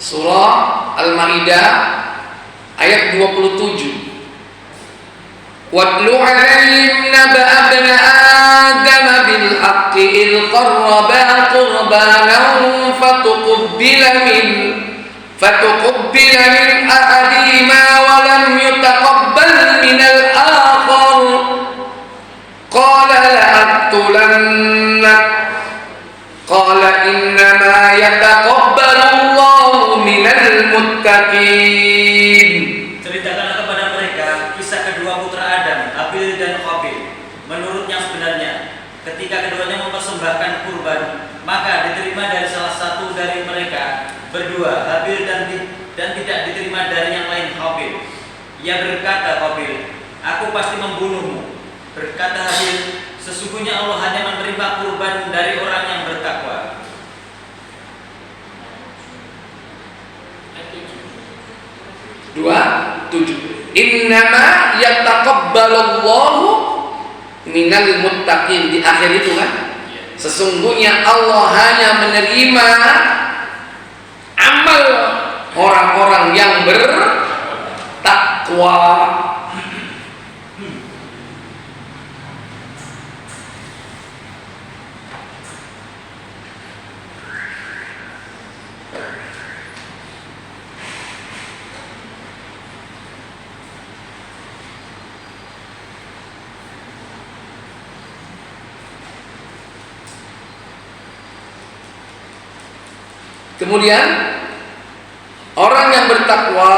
Surah Al-Maidah ayat 27. Watlu 'alaihim naba'a ibna Adam bil haqqi idh qarraba qurbanan fatuqabbila min ahadihima wa lam yutaqabbal min al-akhar qala la'aqtulannak qala innama yataqabbalu Allahu minal muttaqin. Ceritakanlah kepada mereka kisah kedua putra Adam, Habil dan Qabil. Menurut yang sebenarnya, ketika keduanya mempersembahkan kurban, maka diterima dari salah satu dari mereka berdua, Habil, dan tidak diterima dari yang lain, Qabil. Ia berkata, Qabil, aku pasti membunuhmu. Berkata Habil, sesungguhnya Allah hanya menerima kurban dari orang yang bertakwa. 27. Innama yataqabbalullahu minal muttaqin. Di akhir itu kan, sesungguhnya Allah hanya menerima amal orang-orang yang bertakwa. Kemudian orang yang bertakwa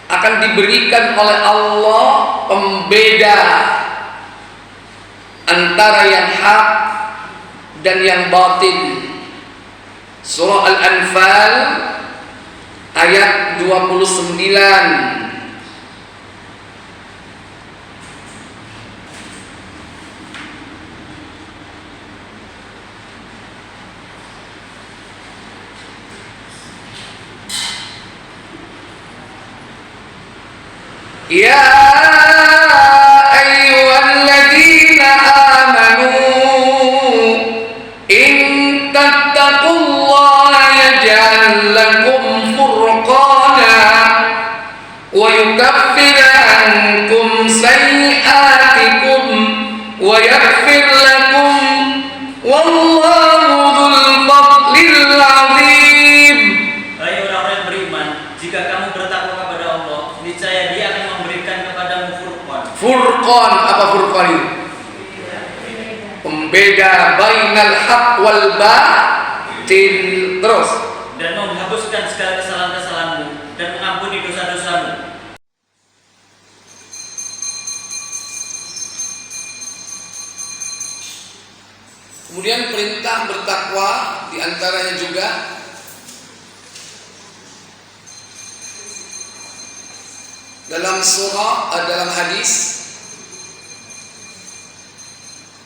akan diberikan oleh Allah pembeda antara yang hak dan yang batil. Surah Al-Anfal ayat 29. Ya ayyuhalladzina amanu in tattaqullaha yaj'al lakum furqana wa yukaffir ankum sayyi'atikum wa yaghfir lakum wallahu dzul fadlil 'adzim. Hai orang-orang yang beriman, jika kamu bertakwa kepada Allah, niscaya Dia akan memberikan kepadamu furqan. Furqan, apa furqan itu? beda bainal haq wal batil. Terus, dan menghapuskan segala kesalahan-kesalahanmu dan mengampuni dosa-dosamu. kemudian perintah bertakwa diantaranya juga dalam dalam hadis,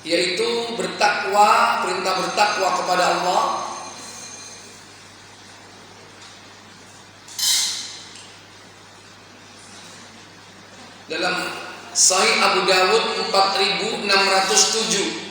yaitu bertakwa, perintah bertakwa kepada Allah. Dalam Sahih Abu Dawud 4607.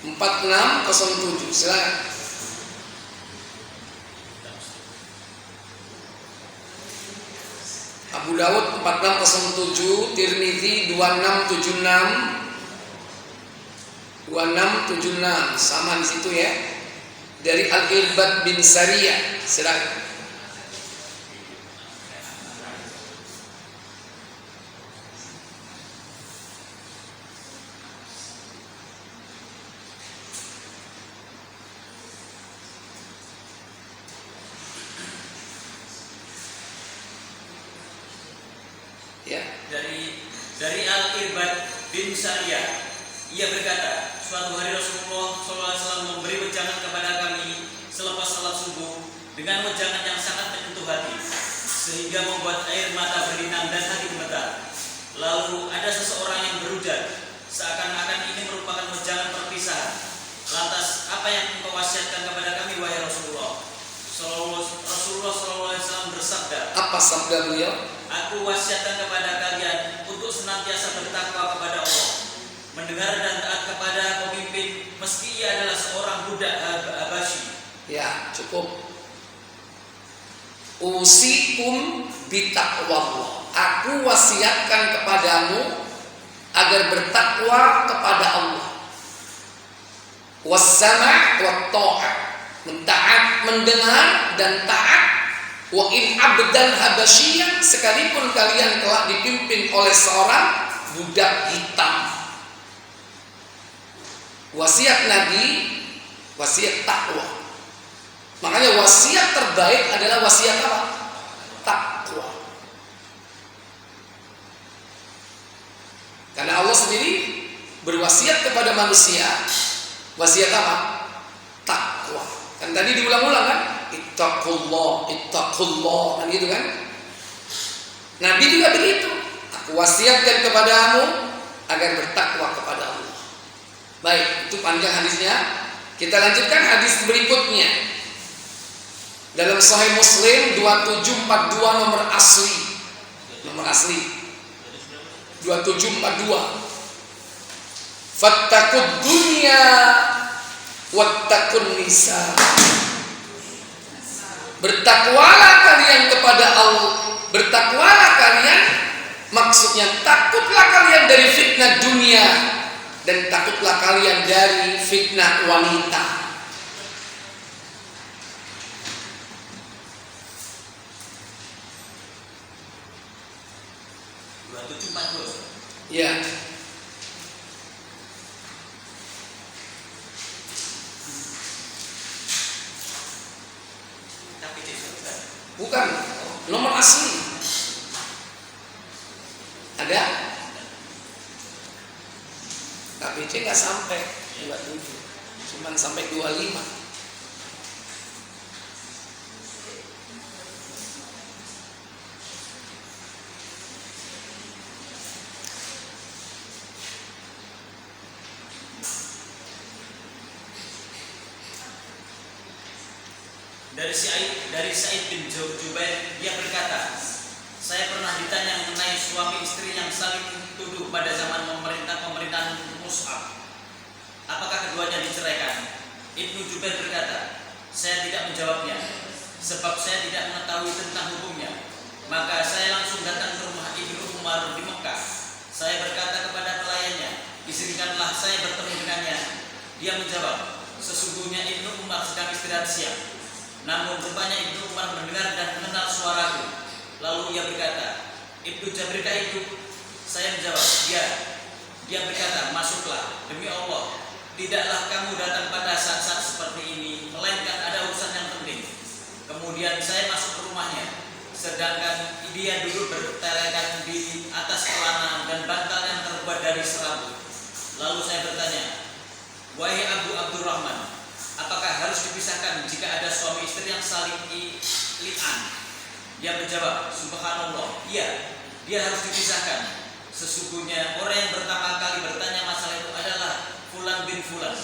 Empat 4607. Silakan. Abu Dawud 4607, Tirmizi 2676 sama di situ ya. Dari Al-Irbad bin Sariyah. Silakan. Ya. Dari Al-Irbad bin Sariyah, ia berkata, suatu hari Rasulullah SAW memberi wejangan kepada kami selepas salat subuh dengan wejangan yang sangat menyentuh hati, sehingga membuat air mata berlinang dan hati gemetar. Lalu ada seseorang yang berujar, seakan-akan ini merupakan wejangan perpisahan. Lantas, apa yang engkau wasiatkan kepada kami, wahai Rasulullah? Rasulullah SAW bersabda, apa sabda beliau? Aku wasiatkan kepada kalian untuk senantiasa bertakwa kepada Allah, mendengar dan taat kepada pemimpin meski ia adalah seorang budak Habasyi. Ya, cukup. Usikum bitaqwallah. Aku wasiatkan kepadamu agar bertakwa kepada Allah. Was-sama' wat-tha'ah. Mentaat, mendengar dan taat. Wa in abdan habasyian, sekalipun kalian telah dipimpin oleh seorang budak hitam. Wasiat Nabi, wasiat takwa. Makanya wasiat terbaik adalah wasiat apa? Takwa. Karena Allah sendiri berwasiat kepada manusia, wasiat apa? Takwa. Kan tadi diulang-ulang kan? Ittaqullah, ittaqullah, kan gitu kan? Nabi juga begitu. Aku wasiatkan kepadamu agar bertakwa kepada Allah. Baik, itu panjang hadisnya. Kita lanjutkan hadis berikutnya. Dalam Sahih Muslim 2742 nomor asli. Nomor asli 2742. Fattaqud dunya wattaqun nisa. Bertakwalah kalian kepada Allah. Bertakwalah kalian, maksudnya takutlah kalian dari fitnah dunia dan takutlah kalian dari fitnah wanita. Ya. Bukan, nomor asli. Ada? KPC nggak sampai 27, cuman sampai 25. Dari Sa'id bin Jubair, dia berkata, Saya pernah ditanya mengenai suami istri yang saling tuduh pada zaman pemerintahan Mus'ab. Apakah keduanya diceraikan? Ibnu Jubair berkata, saya tidak menjawabnya, sebab saya tidak mengetahui tentang hukumnya. Maka saya langsung datang ke rumah Ibnu Umar di Mekah. Saya berkata kepada pelayannya, izinkanlah saya bertemu dengannya. Dia menjawab, sesungguhnya Ibnu Umar sedang istirahat siang. Namun rupanya Ibnu Umar mendengar dan mengenal suaraku. Lalu ia berkata, Ibnu Jabirkah itu? Saya menjawab, ya. Dia berkata, masuklah, demi Allah, tidaklah kamu datang pada saat-saat seperti ini, melainkan ada urusan yang penting. Kemudian saya masuk ke rumahnya, sedangkan dia duduk bertelekan di atas pelana dan bantal yang terbuat dari serabut. Lalu saya bertanya, wahai Abu Abdurrahman, apakah harus dipisahkan jika ada suami istri yang saling li'an? Dia menjawab, subhanallah, iya, dia harus dipisahkan. Sesungguhnya orang yang pertama kali bertanya masalah itu adalah Fulan bin Fulan.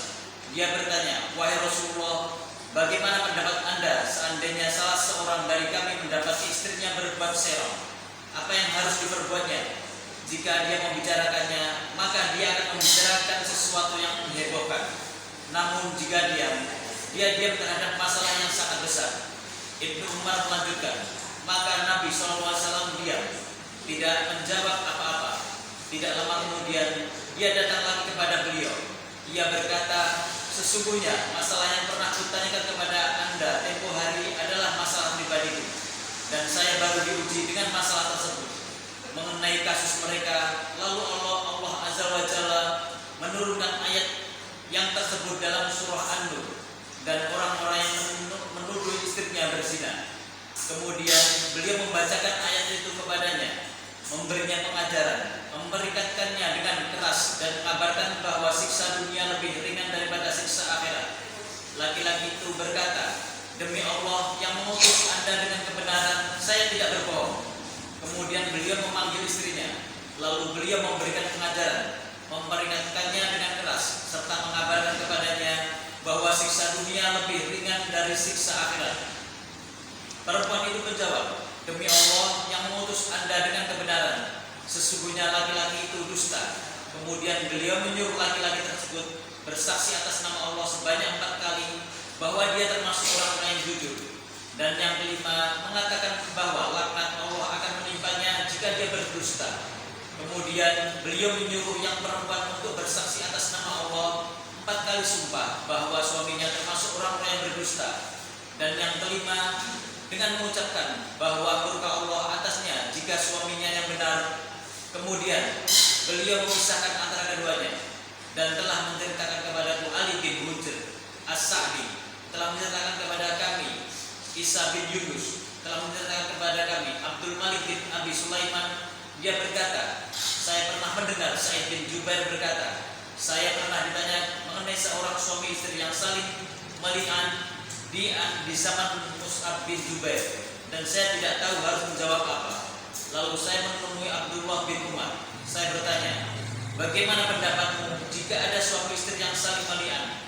Dia bertanya, wahai Rasulullah, bagaimana pendapat Anda seandainya salah seorang dari kami mendapati istrinya berbuat serong? Apa yang harus diperbuatnya? Jika dia membicarakannya, maka dia akan membicarakan sesuatu yang menghebohkan. Namun jika dia diam terhadap masalah yang sangat besar. Ibnu Umar melanjutkan, maka Nabi SAW diam, tidak menjawab apa-apa. Tidak lama kemudian dia datang lagi kepada beliau. Ia berkata, sesungguhnya masalah yang pernah kutanyakan kepada Anda tempo hari adalah masalah pribadiku, dan saya baru diuji dengan masalah tersebut. Mengenai kasus mereka, lalu Allah Azza wa Jalla menurunkan ayat yang tersebut dalam surah An-Nur, dan orang-orang yang menuduh istrinya berzina. Kemudian beliau membacakan ayat itu kepadanya, memberinya pengajaran, memperikatkannya dengan keras, dan mengabarkan bahwa siksa dunia lebih ringan daripada siksa akhirat. Laki-laki itu berkata, demi Allah yang mengutus Anda dengan kebenaran, saya tidak berbohong. Kemudian beliau memanggil istrinya, lalu beliau memberikan pengajaran, memperingatkannya dengan keras, serta mengabarkan kepadanya bahwa siksa dunia lebih ringan dari siksa akhirat. Perempuan itu menjawab, demi Allah yang mengutus Anda dengan kebenaran, sesungguhnya laki-laki itu dusta. Kemudian beliau menyuruh laki-laki tersebut bersaksi atas nama Allah sebanyak 4 kali bahwa dia termasuk orang-orang yang jujur. Dan yang kelima mengatakan bahwa laknat Allah akan menimpanya jika dia berdusta. Kemudian beliau menyuruh yang perempuan untuk bersaksi atas nama Allah 4 kali sumpah bahwa suaminya termasuk orang-orang yang berdusta. Dan yang kelima dengan mengucapkan bahwa murka Allah atasnya jika suaminya yang benar. Kemudian beliau memisahkan antara keduanya dan telah menceritakan kepadaku Ali bin Hujr As-Sa'di, telah menceritakan kepada kami Isa bin Yunus, telah menceritakan kepada kami Abdul Malik bin Abi Sulaiman. Dia berkata, saya pernah mendengar Sa'id bin Jubair berkata, saya pernah ditanya mengenai seorang suami istri yang saling meli'an di zaman Mus'ab bin Jubair, dan saya tidak tahu harus menjawab apa. Lalu saya menemui Abdullah bin Umar. Saya bertanya, bagaimana pendapatmu jika ada suami istri yang saling meli'an?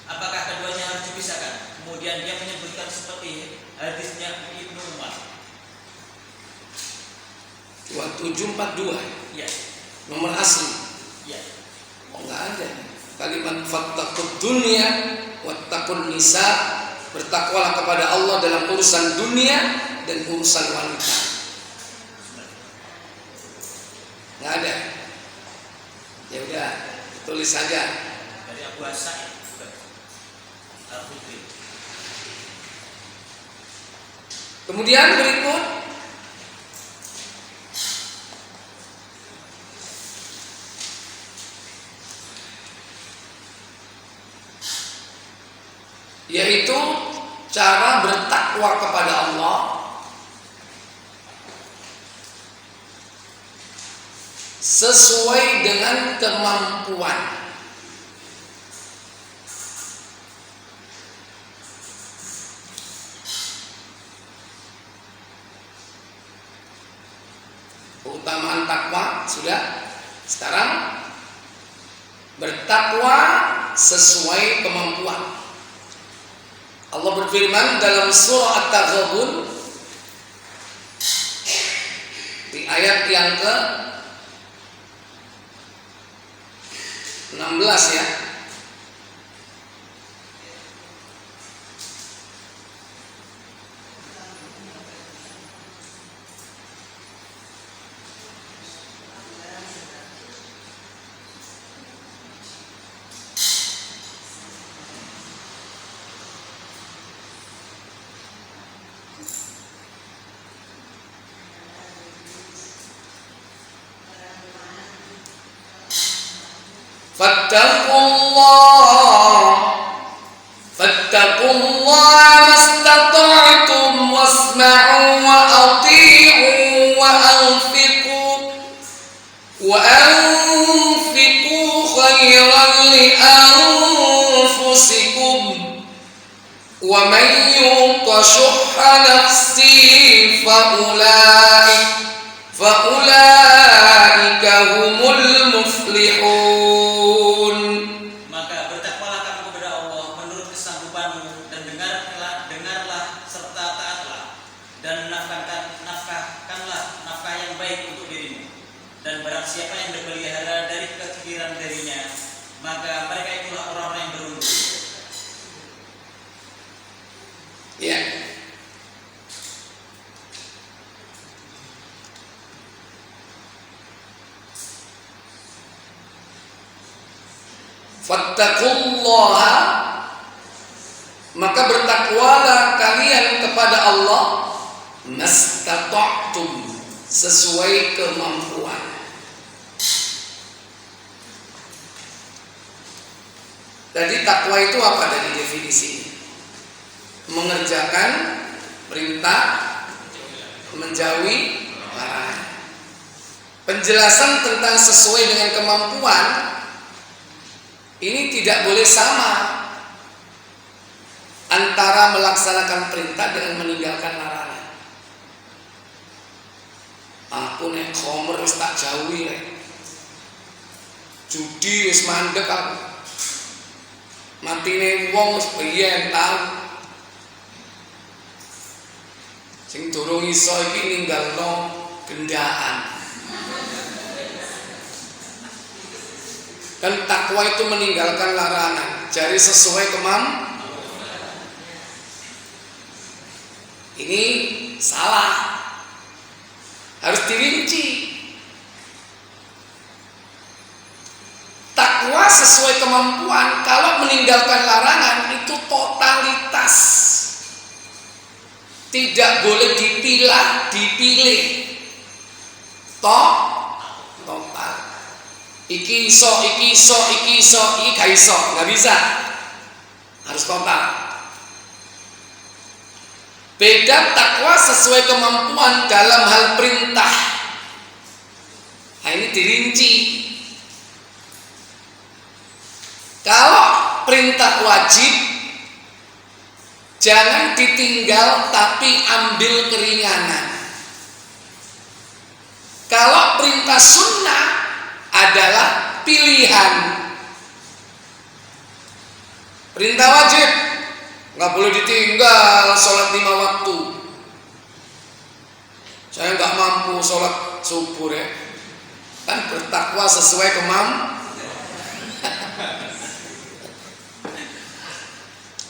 Apakah keduanya harus dipisahkan? Kemudian dia menyebutkan seperti hadisnya Ibnu Umar. 2742. Ya. Nomor asli. Ya. Oh, enggak ada. Kalimat fattaqud dunya wattaqun nisa, bertakwalah kepada Allah dalam urusan dunia dan urusan wanita. Enggak ada. Ya udah, tulis saja. Dari Abu Sa'id Al-Khudri. Kemudian berikut yaitu cara bertakwa kepada Allah sesuai dengan kemampuan. Keutamaan takwa sudah. Sekarang bertakwa sesuai kemampuan. Allah berfirman dalam surah At-Taghabun, ayat yang ke 16 ya. فاتقوا الله ما استطعتم واسمعوا وأطيعوا وأنفقوا خيرا لأنفسكم ومن يوق شح نفسه فأولئك هم المفلحون. Siapa yang berpelihara dari kekiran darinya, maka mereka itulah orang-orang yang beruntung. Ya. Fattaqullaha, maka bertakwalah kalian kepada Allah mastata'tum, sesuai kemampuan. Jadi takwa itu apa dari definisinya? Mengerjakan perintah, menjauhi larangan. Penjelasan tentang sesuai dengan kemampuan ini tidak boleh sama antara melaksanakan perintah dengan meninggalkan larangan. Aku nek khomer wis tak jauhi rek. Judi wis mandek aku. Matine wong wis piye tau. Sing durung iso iki ninggalno gendaan. Dan takwa itu meninggalkan larangan, jadi sesuai kemampuan. Ini salah. Harus dirinci. Takwa sesuai kemampuan, kalau meninggalkan larangan itu totalitas. Tidak boleh dipilah, dipilih. Total. Iki iso, iki gak iso, nggak bisa. Harus total. Beda takwa sesuai kemampuan dalam hal perintah. Nah, ini dirinci. Kalau perintah wajib, jangan ditinggal tapi ambil keringanan. Kalau perintah sunnah adalah pilihan. Perintah wajib nggak boleh ditinggal, sholat 5 waktu. Saya nggak mampu sholat subuh ya. Kan bertakwa sesuai kemampuan.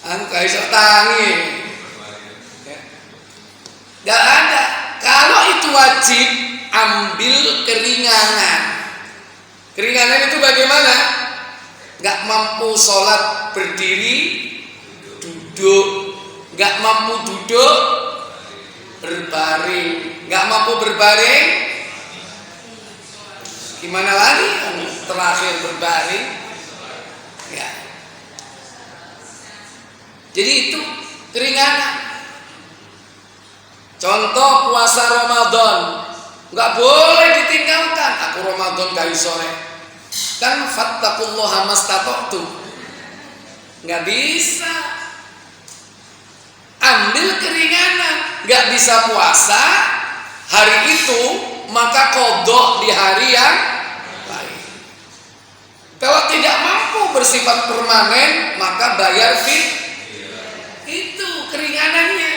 Aku gak iso tangi. Gak ada. Kalau itu wajib, ambil keringanan. Keringanan itu bagaimana? Gak mampu sholat berdiri, duduk. Gak mampu duduk, berbaring. Gak mampu berbaring, gimana lagi? Terakhir berbaring. Ya. Jadi itu keringanan. Contoh puasa Ramadan, nggak boleh ditinggalkan. Aku Ramadan gak iso kan fattaqullaha mastata'tum. Nggak bisa. Ambil keringanan. Nggak bisa puasa hari itu, maka qadha di hari yang lain. Kalau tidak mampu bersifat permanen, maka bayar fit. Itu keringanannya.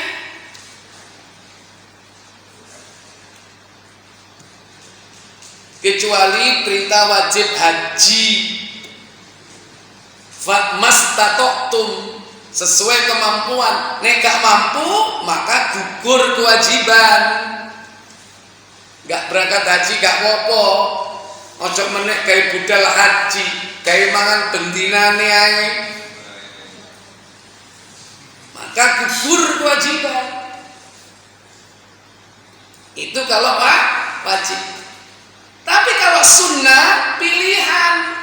kecuali perintah wajib haji. Mastata'tum, sesuai kemampuan. Nek gak mampu maka gugur kewajiban. Gak berangkat haji gak apa-apa. Ojo menek gawe budal haji, gawe mangan bendinane ae. Maka gugur kewajiban. Itu kalau wajib. Tapi kalau sunnah pilihan.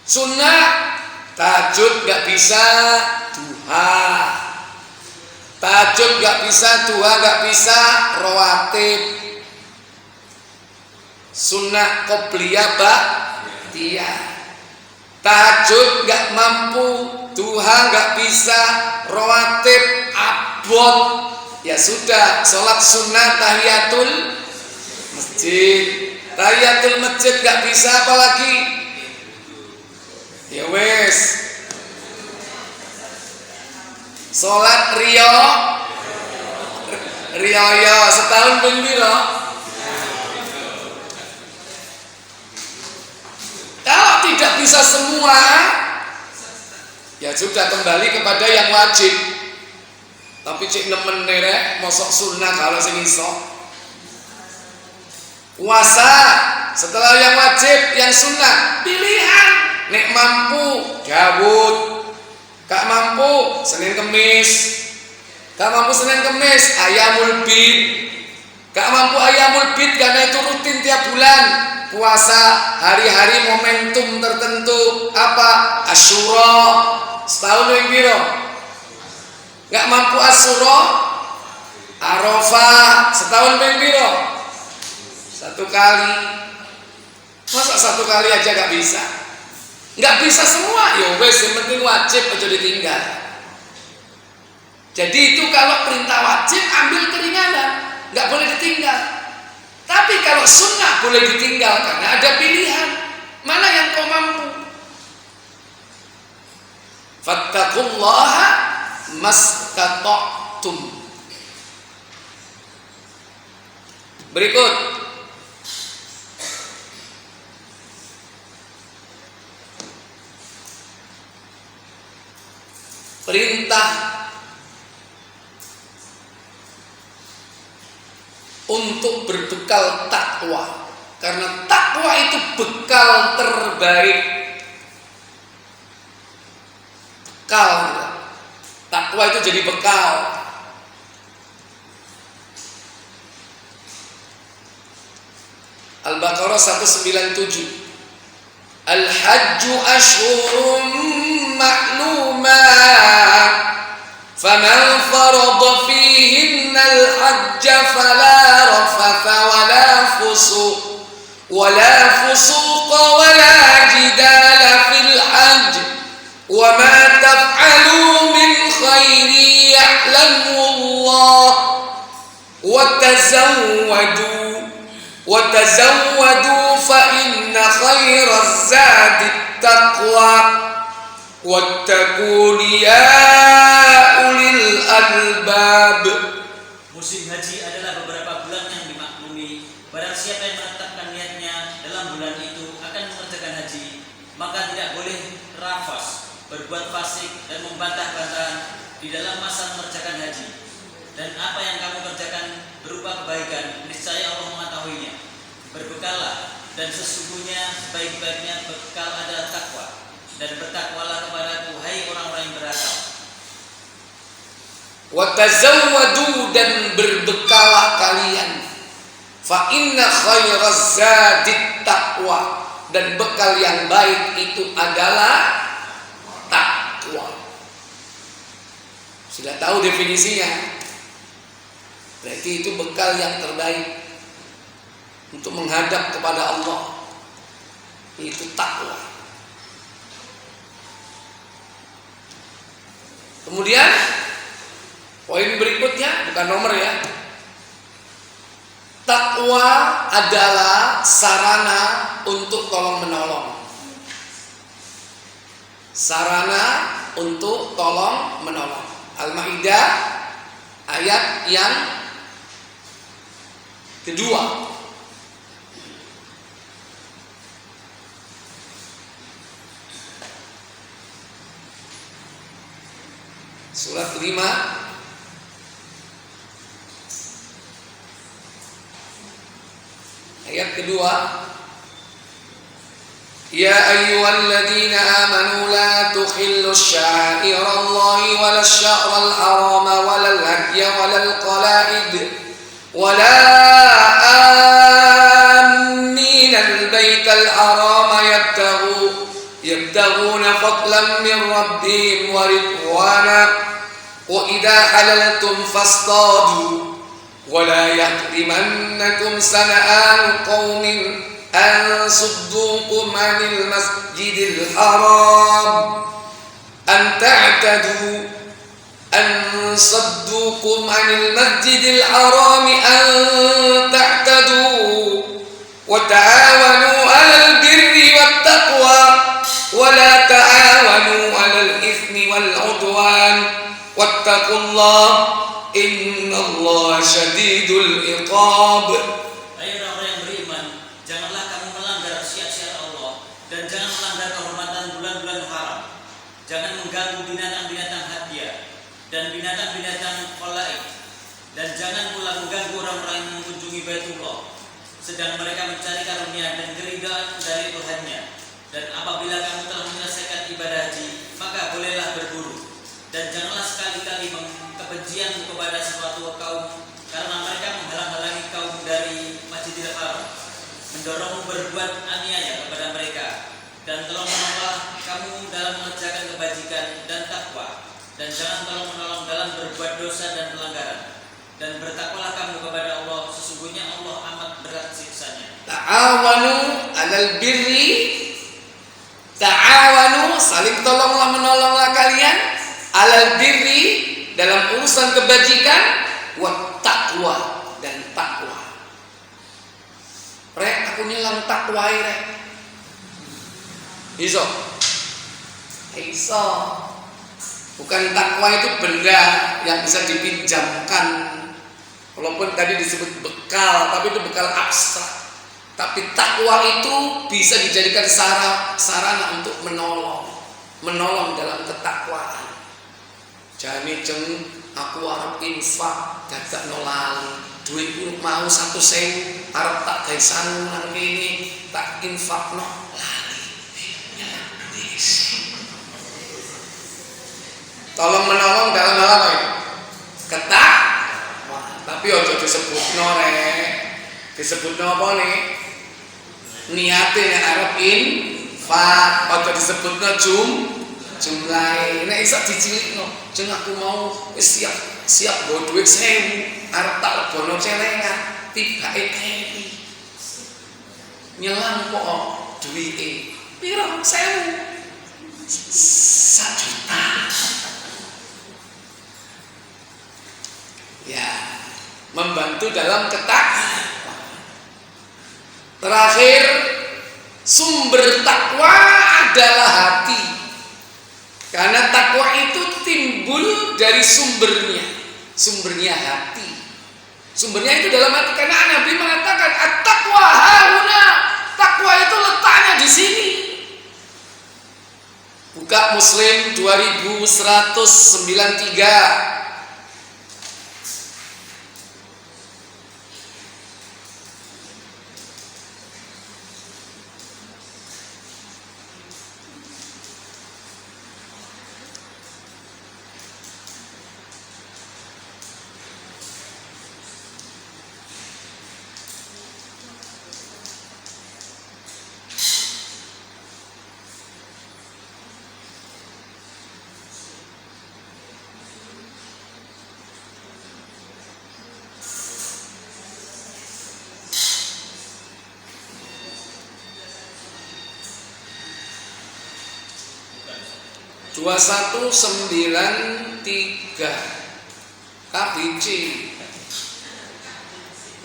Sunnah tahajud gak bisa duha. Tahajud gak bisa duha, gak bisa rawatib. Sunnah qobliyah ba'diyah. Tahajud gak mampu, duha gak bisa, rawatib abot. Ya sudah, sholat sunnah tahiyatul masjid. Tahiyatul masjid gak bisa apalagi. Ya wes, sholat riyo setahun ping piro? Kalau tidak bisa semua, ya sudah kembali kepada yang wajib. Tapi cik nemen nerek mosok sunnah kalau sing iso. Puasa setelah yang wajib, yang sunnah pilihan. Nek mampu Dawud, gak mampu Senin Kemis, gak mampu Senin Kemis Ayamul Bid, gak mampu Ayamul Bid karena itu rutin tiap bulan. Puasa hari-hari momentum tertentu, apa Asyura setahun yang piro. Gak mampu Asyura, Arafah setahun yang piro, satu kali. Masa satu kali aja gak bisa? Nggak bisa semua, ya wes yang penting wajib aja ditinggal. Jadi itu kalau perintah wajib ambil keringanan, nggak boleh ditinggal. Tapi kalau sunnah boleh ditinggal karena ada pilihan. Mana yang kau mampu? Fattaqullaha mastata'tum. Berikut. Perintah untuk berbekal takwa, karena takwa itu bekal terbaik. Bekal, takwa itu jadi bekal. Al-Baqarah 197. Al-hajju ashhurun ma'lumat, faman farada fihinna al-hajja fala rafatha wala fusuqa wala jidala fil hajj, wa ma taf'alu min khairin ya'lamu Allah, wa tazawwadu fa inna khairaz zadi taqwa wattaqun ya ulil albab. Musim haji adalah beberapa bulan yang dimaklumi. Barang siapa yang menetapkan niatnya dalam bulan itu akan mengerjakan haji, maka tidak boleh rafas, berbuat fasik dan membantah-bantahan di dalam masa mengerjakan haji. Dan apa yang kamu kerjakan berupa kebaikan, niscaya Allah mengetahuinya. Berbekallah, dan sesungguhnya sebaik-baiknya bekal adalah takwa, dan bertakwalah kepadaku, hai orang-orang yang berakal. Wa tazawwadu, dan berbekalah kalian. Fa inna khairaz zadit taqwa, dan bekal yang baik itu adalah takwa. Sudah tahu definisinya? Berarti itu bekal yang terbaik untuk menghadap kepada Allah. Itu takwa. Kemudian poin berikutnya, bukan nomor ya. Takwa adalah sarana untuk tolong menolong. Sarana untuk tolong menolong. Al-Maidah ayat yang kedua. Surat 5 ayat kedua. Ya ayyuhalladzina amanu la tukhillu sya'irallahi wala sya'ral harama wala al-hadya wala al-qala'id wala amina al-baital harama yabtaghuna fadlan min rabbihim wa ridwana wa idha halaltum fastadu wala yahrimannakum sana'an qaumin أن صدوكم عن المسجد الحرام أن تعتدوا أن صدوكم عن المسجد الحرام أن تعتدوا وتعاونوا على البر والتقوى ولا تعاونوا على الإثم والعدوان واتقوا الله إن الله شديد العقاب. Jangan mengganggu binatang-binatang hadiah dan binatang-binatang qalaid, dan jangan pula mengganggu orang-orang yang mengunjungi Baitullah sedang mereka mencari karunia dan keridhaan dari Tuhannya. Dan apabila kamu telah menyelesaikan ibadah haji, maka bolehlah berburu, dan janganlah sekali-kali kebencianmu kepada suatu kaum karena mereka menghalang-halangi kaum dari Masjidil Haram, mendorongmu berbuat aniaya kepada mereka. Dan tolong-menolonglah kamu dalam mengerjakan kebajikan dan takwa, dan jangan tolong-menolong dalam berbuat dosa dan pelanggaran. Dan bertakwalah kamu kepada Allah, sesungguhnya Allah amat berat siksanya. Ta'awanu 'alal birri, ta'awanu saling tolonglah menolonglah kalian, 'alal birri dalam urusan kebajikan, wa taqwa dan takwa. Rek aku nyelang takwa rek. Iso. Bukan takwa itu benda yang bisa dipinjamkan. Walaupun tadi disebut bekal, tapi itu bekal abstrak. Tapi takwa itu bisa dijadikan sarana untuk menolong dalam ketakwaan. Jane jeng aku arep infak dadak nolali. Duitku mau 1.000 arep tak gawe sangu nang kene, tak infakno. Tolong menolong dalam hal apa itu? Tapi ojo disebutno rek. Disebutno apa nih? Niate nek arep infak, ojo disebutno jumlahe. Nek iso dicilikno, jeng aku mau wis siap nggo dhuwit 1.000, arep tak lebono celengan, tibake keri. Nyelang kok duwike. Piro 1.000? 1 juta. Ya, membantu dalam Terakhir, sumber takwa adalah hati. Karena takwa itu timbul dari sumbernya hati. Sumbernya itu dalam hati, karena Nabi mengatakan at-taqwa hauna. Takwa itu letaknya di sini. Buka Muslim 2193. Dua 2193 KBC.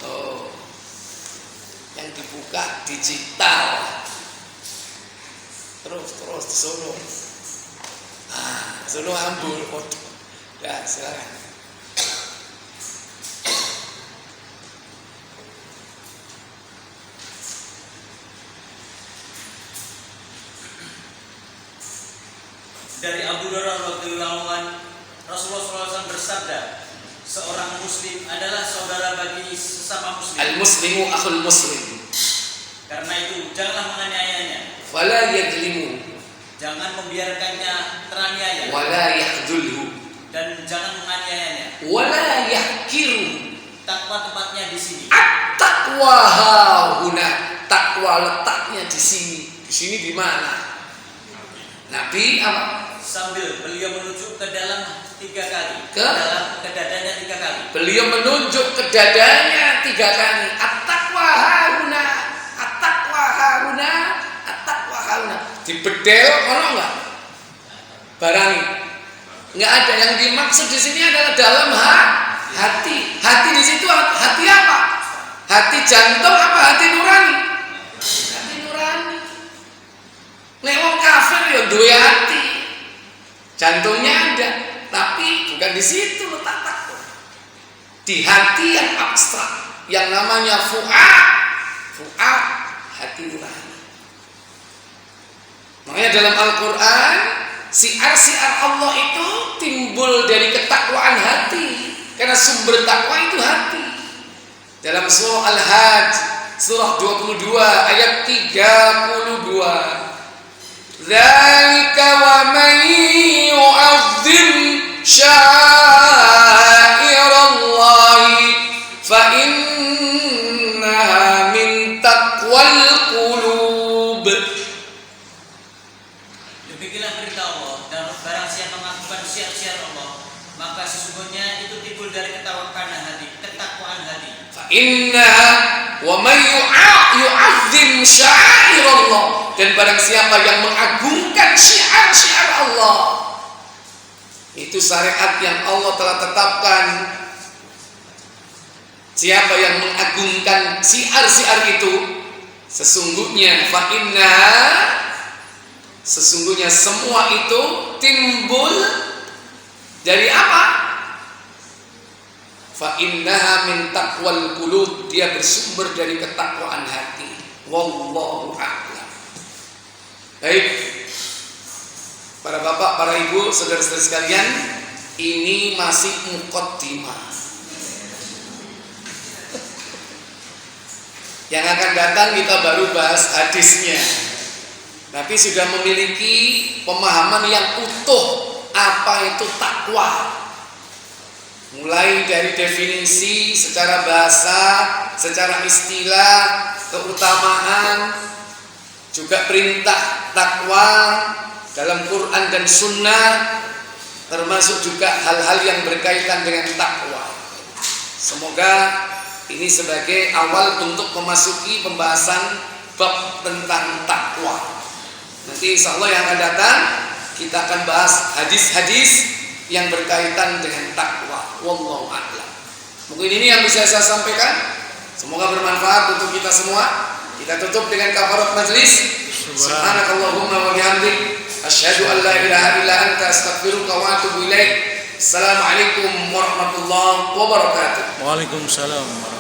Oh, yang dibuka digital. Terus sono. Sono ambul. Ya, silakan. Dari Abu Hurairah radhiyallahu anhu, Rasulullah SAW bersabda, seorang muslim adalah saudara bagi sesama muslim. Al-muslimu akhul muslim. Karena itu janganlah menganiayanya. Fala yadlimu. Jangan membiarkannya teraniaya. Wala yakhdhulhu. Dan jangan menganiayanya. Wala yahkiru. Takwa tempatnya di sini. At-taqwa hahuna. Takwa letaknya di sini. Di sini di mana? Nabi apa? Sambil beliau menunjuk ke dalam 3 kali. Ke dadanya 3 kali. Beliau menunjuk ke dadanya 3 kali. At-taqwa hahuna. At-taqwa hahuna. At-taqwa hahuna. Dibedel ono enggak? Barangi. Enggak ada. Yang dimaksud di sini adalah dalam hati. Hati di situ hati apa? Hati jantung apa hati nurani? Hati nurani. Nek wong kafir ya duwe hati. Jantungnya ada, tapi bukan di situ letak takwa. Di hati yang abstrak, yang namanya fu'ad, hati nurani. Makanya dalam Al-Quran, siar-siar Allah itu timbul dari ketakwaan hati, karena sumber takwa itu hati. Dalam surah Al-Hajj, surah 22 ayat 32. Dzalika wa man yu'azzim sya'airallahi fa innaha min taqwal qulub. Demikianlah perintah Allah, dan barang siapa melakukan syiar-syiar Allah, maka sesungguhnya itu timbul dari ketakwaan hati. Fa innaha wa man yu'azzim sya'airallah, dan barang siapa yang mengagungkan syiar-syiar Allah, itu syariat yang Allah telah tetapkan. Siapa yang mengagungkan syiar-syiar itu, sesungguhnya fa inna, sesungguhnya semua itu timbul dari apa? Fa innaha min taqwal qulub, dia bersumber dari ketakwaan hati. Wallahu a'lam. Baik, para bapak, para ibu, saudara-saudara sekalian, ini masih muqaddimah. Yang akan datang kita baru bahas hadisnya. Tapi sudah memiliki pemahaman yang utuh apa itu takwa. Mulai dari definisi secara bahasa, secara istilah, keutamaan, juga perintah takwa dalam Quran dan Sunnah, termasuk juga hal-hal yang berkaitan dengan takwa. Semoga ini sebagai awal untuk memasuki pembahasan bab tentang takwa. Nanti insya Allah yang akan datang kita akan bahas hadis-hadis yang berkaitan dengan takwa. Wallahu a'lam. Mungkin ini yang bisa saya sampaikan. Semoga bermanfaat untuk kita semua. Kita tutup dengan kafarat majlis. Subhanakallahumma wa bihamdik, asyhadu an la ilaha illa anta, astaghfiruka wa atubu ilaik. Assalamualaikum warahmatullahi wabarakatuh. Waalaikumsalam.